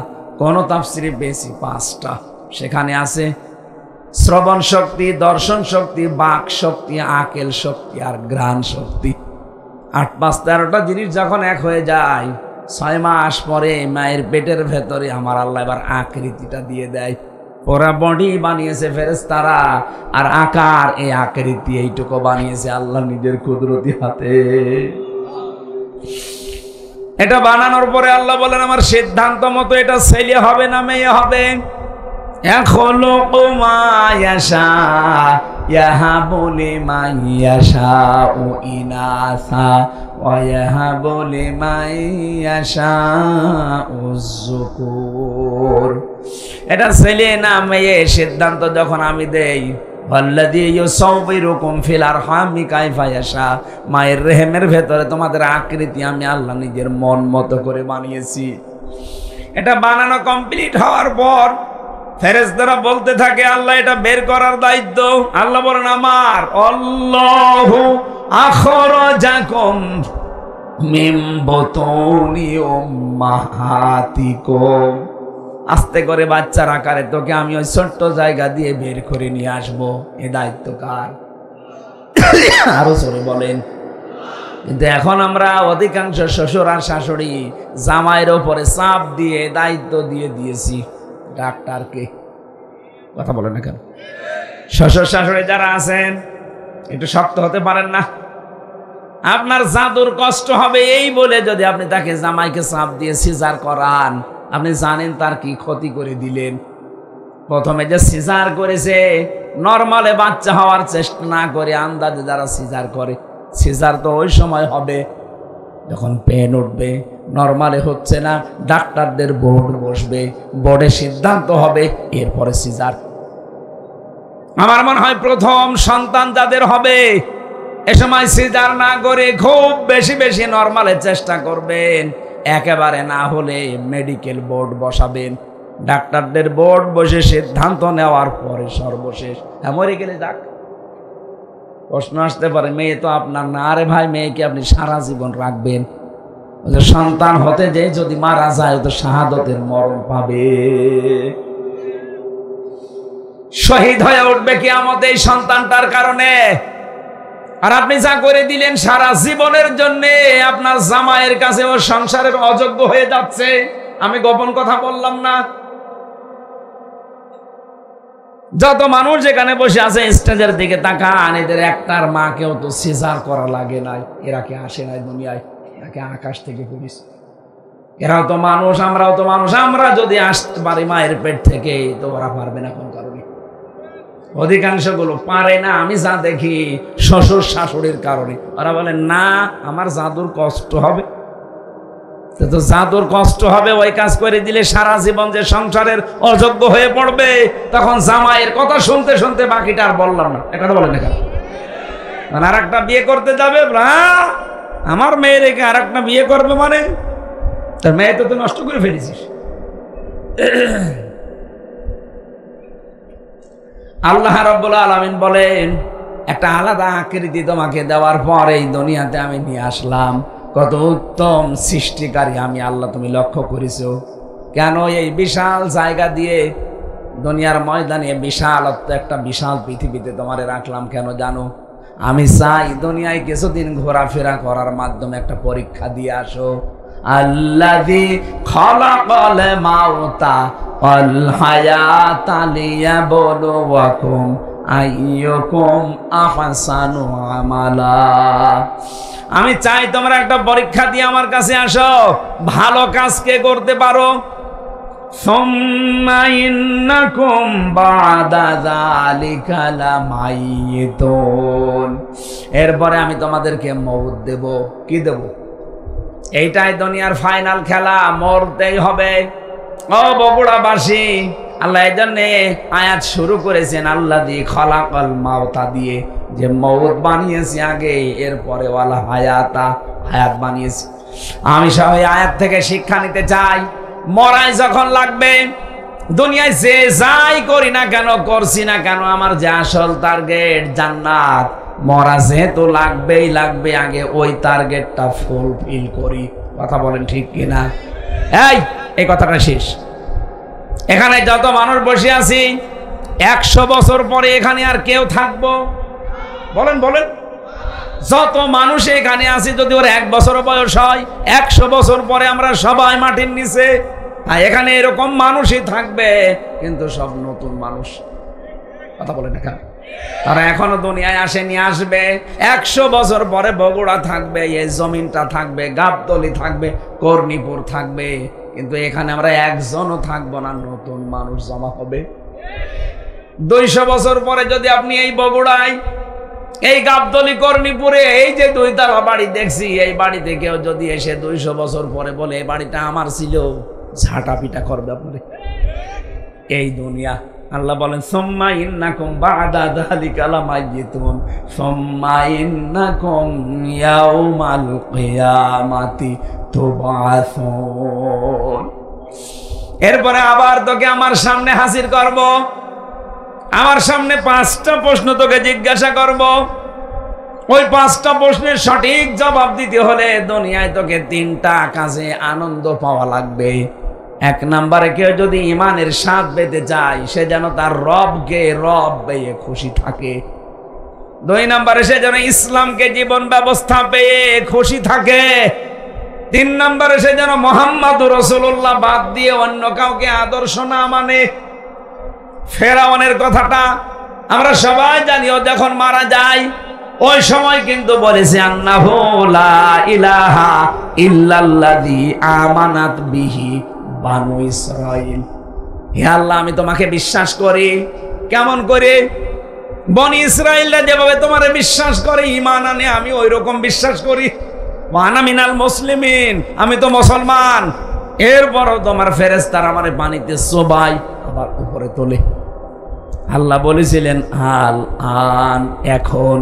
কোন তাফসিরে পেয়েছি 5টা। সেখানে আছে শ্রবণ শক্তি, দর্শন শক্তি, বাক শক্তি, আকেল শক্তি আর ঘ্রাণ শক্তি। 8, 5, 13টা জিনিস যখন এক হয়ে যায়, 6 মাস পরে মায়ের পেটের ভেতরে আমার আল্লাহ এবার আকৃতিটা দিয়ে দেয়। ওরা বডি বানিয়েছে ফেরেশতারা, আর আকার এই আকৃতি এইটুকু বানিয়েছে আল্লাহ নিজের কুদরতি হাতে। এটা বানানোর পরে আল্লাহ বলেন আমার সিদ্ধান্ত মতো এটা ছেলে হবে না মেয়ে হবে। এটা ছেলে না মেয়ে সিদ্ধান্ত যখন আমি দেই, মায়ের রেহেমের ভেতরে তোমাদের আকৃতি আমি আল্লাহ নিজের মন মতো করে বানিয়েছি। এটা বানানো কমপ্লিট হওয়ার পর ফেরেশতারা বলতে থাকে আল্লাহ এটা বের করার দায়িত্ব। আল্লাহ বলেন আমার আল্লাহু আখরাজাকুম মিন বুতুনি উম্মাহাতিকুম, আস্তে করে বাচ্চার আকারে তোকে আমি ওই ছোট্ট জায়গা দিয়ে বের করে নিয়ে আসবো। এ দায়িত্ব কার? আরো জোরে বলেন। কিন্তু এখন আমরা অধিকাংশ শ্বশুর আর শাশুড়ি জামাইয়ের ওপরে চাপ দিয়ে দায়িত্ব দিয়ে দিয়েছি ডাক্তারকে। কথা বলেন না কেন? শ্বশুর শাশুড়ি যারা আছেন একটু শক্ত হতে পারেন না? আপনার জাদুর কষ্ট হবে এই বলে যদি আপনি তাকে জামাইকে চাপ দিয়ে সিজার করান, আপনি জানেন তার কি ক্ষতি করে দিলেন। প্রথমে যে সিজার করেছে নরমালে বাচ্চা হওয়ার চেষ্টা না করে আন্দাজে যারা সিজার করে, সিজার তো ওই সময় হবে যখন পেন উঠবে, নরমালে হচ্ছে না, ডাক্তারদের বোর্ড বসবে, বোর্ডে সিদ্ধান্ত হবে, এরপরে সিজার। আমার মনে হয় প্রথম সন্তান যাদের হবে এ সময় সিজার না করে খুব বেশি বেশি নরমালে চেষ্টা করবেন, একেবারে না হলে মেডিকেল বোর্ড বসাবেন, ডাক্তারদের বোর্ড বসে সিদ্ধান্ত নেওয়ার পরে সর্বশেষ মরে গেলে যাক। প্রশ্ন আসতে পারে মেয়ে তো আপনার না। আরে ভাই, মেয়েকে আপনি সারা জীবন রাখবেন, সন্তান হতে যে যদি মারা যায় তো শাহাদতের মরণ পাবে, শহীদ হয়ে উঠবে কিয়ামতে এই সন্তানটার কারণে। আর আপনি যা করে দিলেন সারা জীবনের জন্য আপনার জামাইয়ের কাছে ও সংসারের অযোগ্য হয়ে যাচ্ছে। আমি গোপন কথা বললাম না। যত মানুষ যেখানে বসে আছে স্টেজের দিকে তাকান, এদের একটার মাকেও তো সিজার করা লাগে নাই, এরা কি আসে নাই দুনিয়ায়, এরাকে আকাশ থেকে করিস। এরাও তো মানুষ, আমরাও তো মানুষ, আমরা যদি আসতে পারি মায়ের পেট থেকে তো ওরা পারবে না কোন কারণে। অধিকাংশ গুলো পারে না, আমি যা দেখি শ্বশুর শাশুড়ির কারণে। ওরা বলে না আমার জাদুর কষ্ট হবে, তো জাদুর কষ্ট হবে ওই কাজ করে দিলে সারা জীবন যে সংসারের অযোগ্য হয়ে পড়বে, তখন জামাইয়ের কথা শুনতে শুনতে বাকিটা আর বললাম না। একথা বলেন না কেন? মানে আর একটা বিয়ে করতে যাবে, আমার মেয়ে রেখে আর একটা বিয়ে করবে, মানে তার মেয়ে তো তুই নষ্ট করে ফেলেছিস। আল্লাহ রাব্বুল আলামিন বলেন একটা আলাদা আকৃতি তোমাকে দেওয়ার পর এই দুনিয়াতে আমি নিয়ে আসলাম। কত উত্তম সৃষ্টিকারী আমি আল্লাহ, তুমি লক্ষ্য করেছো? কেন এই বিশাল জায়গা দিয়ে দুনিয়ার ময়দানে বিশালত্ব একটা বিশাল পৃথিবীতে তোমারে রাখলাম কেন জানো? আমি চাই দুনিয়ায় কিছুদিন ঘোরাফেরা করার মাধ্যমে একটা পরীক্ষা দিয়ে আসো। আল্লাযী খালাকাল মাউতা ওয়াল হায়াতা লিয়াবলুয়াকুম আইয়ুকুম আহসানু আমালা। আমি চাই তোমরা একটা পরীক্ষা দিয়ে আমার কাছে আসো, ভালো কাজ কে করতে পারো। সুম্মা ইন্নাকুম বাদা যালিকা লামাইয়িতুন, এরপরে আমি তোমাদেরকে মওত দেব। কি দেব? এইটাই দুনিয়ার ফাইনাল খেলা, মরতেই হবে। ও বগুড়াবাসী, আল্লাহ এই জন্যে আয়াত শুরু করেছেন আল্লাযী খালাকাল মাউতা দিয়ে, যে মওত বানিয়েছি আগে, এরপরে ওয়ালা হায়াতা, হায়াত বানিয়েছি। আমি সব এই আয়াত থেকে শিক্ষা নিতে চাই। মরাই যখন লাগবে, দুনিয়ায় যে যাই করি না কেন, করছি না কেন, আমার যে আসল টার্গেট জান্নাত, মরা যেহেতু লাগবেই লাগবে, আগে ওই টার্গেটটা ফুলফিল করি। কথা বলেন ঠিক কিনা? এই কথাটা শেষ। এখানে যত মানুষ বসে আছি, 100 বছর পরে এখানে আর কেউ থাকবো? বলেন বলেন। যত মানুষ এখানে আছি, যদি ওর 1 বছর বয়স হয়, 100 বছর পরে আমরা সবাই মাটির নিচে। আর এখানে এরকম মানুষই থাকবে, কিন্তু সব নতুন মানুষ। কথা বলে না কেন? তারা এখনো দুনিয়ায় আসেনি, আসবে। 100 বছর পরে বগুড়া থাকবে, এই জমিনটা থাকবে, গাবতলী থাকবে, কর্ণীপুর থাকবে, কিন্তু এখানে আমরা একজনও থাকবো না, নতুন মানুষ জমা হবে। 200 বছর পরে যদি আপনি এই বগুড়ায়, এই গাবতলী, কর্ণীপুরে এই যে 2 তলা বাড়ি দেখছি, এই বাড়ি থেকেও যদি এসে 200 বছর পরে বলে এই বাড়িটা আমার ছিল, ঝাঁটা পিটা করবে আপনারে। এই দুনিয়া। আল্লাহ বলেন সুম্মা ইন্নাকুম বা'দা যালিকা লামাইয়িতুন সুম্মা ইন্নাকুম ইয়াউমাল কিয়ামাতি তুবআসুন। এরপরে আবার তোকে আমার সামনে হাজির করব, আমার সামনে 5টা প্রশ্ন তোকে জিজ্ঞাসা করব। ওই 5টা প্রশ্নের সঠিক জবাব দিতে হলে দুনিয়ায় তোকে 3টা কাজে আনন্দ পাওয়া লাগবে। 1 নম্বরে কেউ যদি ইমানের স্বাদ পেতে চায়, সে যেন তার রবকে রব পেয়ে খুশি থাকে। 2 নম্বরে সে যেন ইসলামকে জীবন ব্যবস্থা পেয়ে খুশি থাকে। 3 নম্বরে সে যেন মুহাম্মদুর রাসূলুল্লাহ বাদ দিয়ে অন্য কাউকে আদর্শ না মানে। ফেরাউনের কথাটা আমরা সবাই জানি, ও যখন মারা যায় ওই সময় কিন্তু বলেছে আন্নাহু লা ইলাহা ইল্লাল্লাযী আমানাত বিহি বানু ইসরাইল। হে আল্লাহ, আমি তোমাকে বিশ্বাস করি। কেমন করে? বনি ইসরাইলরা যেভাবে তোমারে বিশ্বাস করে, ঈমান আনে, আমি ওই রকম বিশ্বাস করি। ওয়ানা মিনাল মুসলিমিন, আমি তো মুসলমান। এরপরও তোমার ফেরেশতারা আমারে পানিতে চোবাই আবার উপরে তোলে। আল্লাহ বলেছিলেন আল আন, এখন।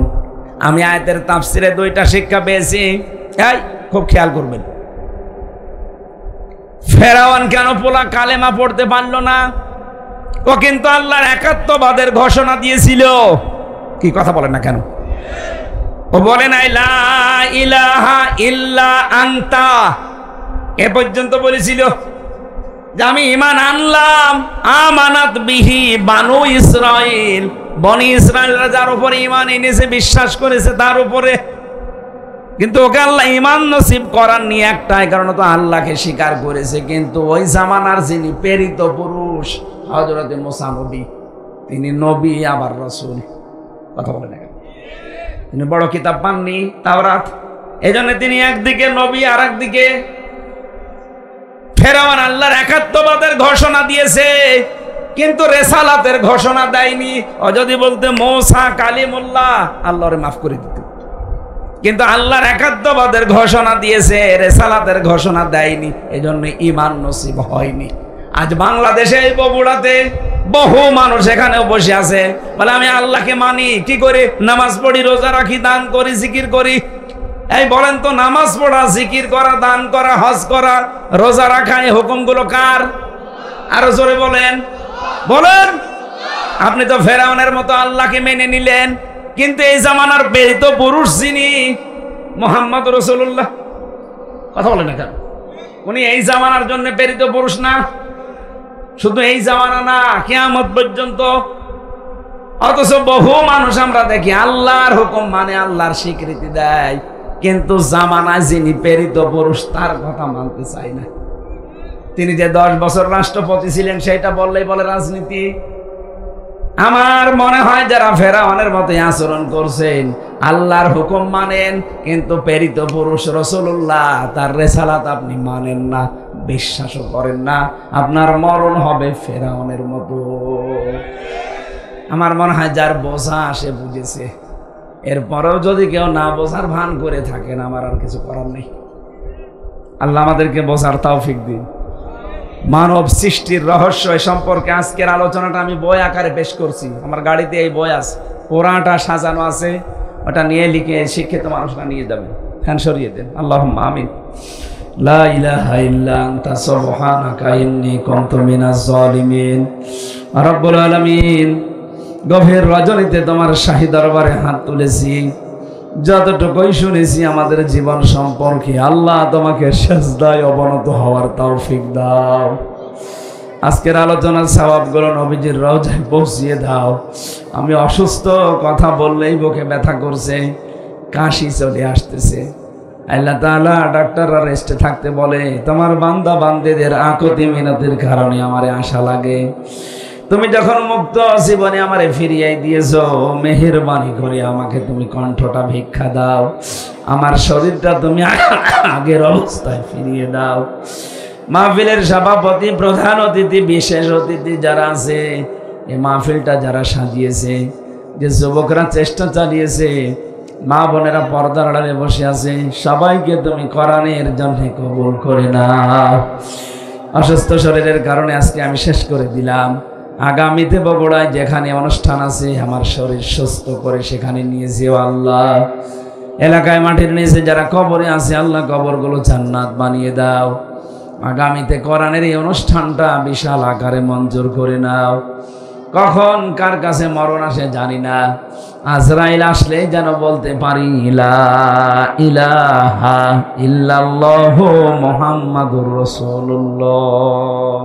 আমি আয়াতের তাফসিরে 2টা শিক্ষা পেয়েছি, এই খুব খেয়াল করবেন। ফেরাউন কেন পোলা কালেমা পড়তে পারলো না? ও কিন্তু আল্লাহর একাত্মবাদের ঘোষণা দিয়েছিল। কি কথা বলেন না কেন? ও বলে নাই লা ইলাহা ইল্লা আনতা, এ পর্যন্ত বলেছিল যে আমি ঈমান আনলাম। আমানাত বিহি বানু ইসরাইল, বনি ইসরাইলরা যার উপরে ঈমান এনেছে, বিশ্বাস করেছে তার উপরে। কিন্তু ওকে আল্লাহ ঈমান নসিব করাননি একটাই কারণ, তো আল্লাহকে স্বীকার করেছে। কিন্তু ওই জামানার যিনি প্রেরিত পুরুষ হযরত মুসা নবী, তিনি নবী আবার রাসূল। কথা বলে না, তিনি বড় কিতাব পাননি, তাওরাত। এজন্য তিনি একদিকে নবী আর একদিকে। ফেরাউন আল্লাহর একাত্মবাদের ঘোষণা দিয়েছে, কিন্তু রেসালাতের ঘোষণা দেয়নি। ও যদি বলতে মুসা কালিমুল্লাহ, আল্লাহরে মাফ করে দিত। কিন্তু আল্লাহর একাত্মবাদের ঘোষণা দিয়েছে, রেসালাতের ঘোষণা দেয়নি, এজন্য ঈমান নসিব হয়নি। আজ বাংলাদেশে এই বগুড়াতে বহু মানুষ এখানেও বসে আছে, বলে আমি আল্লাহকে মানি। কি করে? নামাজ পড়ি, রোজা রাখি, দান করি, জিকির করি। এই বলেন তো, নামাজ পড়া, জিকির করা, দান করা, হজ করা, রোজা রাখা, এই হুকুমগুলো কার? আরো জোরে বলেন, বলেন। আপনি তো ফেরাউনের মতো আল্লাহকে মেনে নিলেন, কিন্তু এই জামানার প্রেরিত পুরুষ যিনি মুহাম্মদ রাসূলুল্লাহ, কথা বলেন না কেন? উনি এই জামানার জন্য প্রেরিত পুরুষ না? শুধু এই জামানা না, কিয়ামত পর্যন্ত। অথচ বহু মানুষ আমরা দেখি আল্লাহর হুকুম মানে, আল্লাহর স্বীকৃতি দেয়, কিন্তু জামানায় যিনি প্রেরিত পুরুষ তার কথা মানতে চায় না। তিনি যে 10 বছর রাষ্ট্রপতি ছিলেন সেটা বললেই বলে রাজনীতি। আমার মনে হয় যারা ফেরাউনের মতো আচরণ করছেন, আল্লাহর হুকুম মানেন কিন্তু প্রেরিত পুরুষ রাসূলুল্লাহ তার রিসালাত আপনি মানেন না, বিশ্বাসও করেন না, আপনার মরণ হবে ফেরাউনের মতো। আমার মনে হয় যার বোঝা সে বুঝেছে। এরপরেও যদি কেউ না বোঝার ভান করে থাকেন, আমার আর কিছু করার নেই। আল্লাহ আমাদেরকে বোঝার তৌফিক দিন। মানব সৃষ্টির রহস্য সম্পর্কে আজকের আলোচনাটা আমি বই আকারে পেশ করছি। আমার গাড়িতে এই বই আছে, পুরাটা সাজানো আছে, ওটা নিয়ে লিখে শিক্ষিত মানুষরা নিয়ে যাবে। ফ্যান সরিয়ে দেন। আল্লাহুম্মা আমিন। লা ইলাহা ইল্লা আনতা সুবহানাকা ইন্নী কুনতু মিনাজ জালিমিন। রব্বুল আলামিন, গভীর রজনীতে তোমার শাহী দরবারে হাত তুলেছি, যতটুকুই শুনেছি আমাদের জীবন সম্পর্কে, আল্লাহ তোমাকে সিজদায় অবনত হওয়ার তৌফিক দাও। আজকের আলোচনার সওয়াবগুলো নবীজির রওজায় পৌঁছিয়ে দাও। আমি অসুস্থ, কথা বললেই বুকে ব্যথা করছে, কাশি চলে আসতেছে, আল্লাহ তাআলা ডাক্তাররা রেস্টে থাকতে বলে, তোমার বান্দা বান্দেদের আকতি মিনতির কারণে আমারে আশা লাগে। তুমি যখন মুক্ত জীবনে আমারে ফিরিয়ে দিয়েছো, মেহেরবানি করে আমাকে তুমি কণ্ঠটা ভিক্ষা দাও, আমার শরীরটা তুমি আগের অবস্থায় ফিরিয়ে দাও। মাহফিলের সভাপতি, প্রধান অতিথি, বিশেষ অতিথি যারা আছে, এই মাহফিলটা যারা সাজিয়েছে, যে যুবকরা চেষ্টা চালিয়েছে, মা বোনেরা পর্দার আড়ালে বসে আছে, সবাইকে তুমি কোরআনের জন্য কবুল করে নাও। অসুস্থ শরীরের কারণে আজকে আমি শেষ করে দিলাম। আগামীতে বগুড়ায় যেখানে অনুষ্ঠান আছে, আমার শরীর সুস্থ করে সেখানে নিয়ে যেও আল্লাহ। এলাকায় মাটির নিচে যারা কবরে আছে, আল্লাহ কবরগুলো জান্নাত বানিয়ে দাও। আগামীতে কোরআনের এই অনুষ্ঠানটা বিশাল আকারে মঞ্জুর করে নাও। কখন কার কাছে মরণ আসে জানি না, আজরাইল আসলে যেন বলতে পারি লা ইলাহা ইল্লাল্লাহু মুহাম্মাদুর রাসূলুল্লাহ।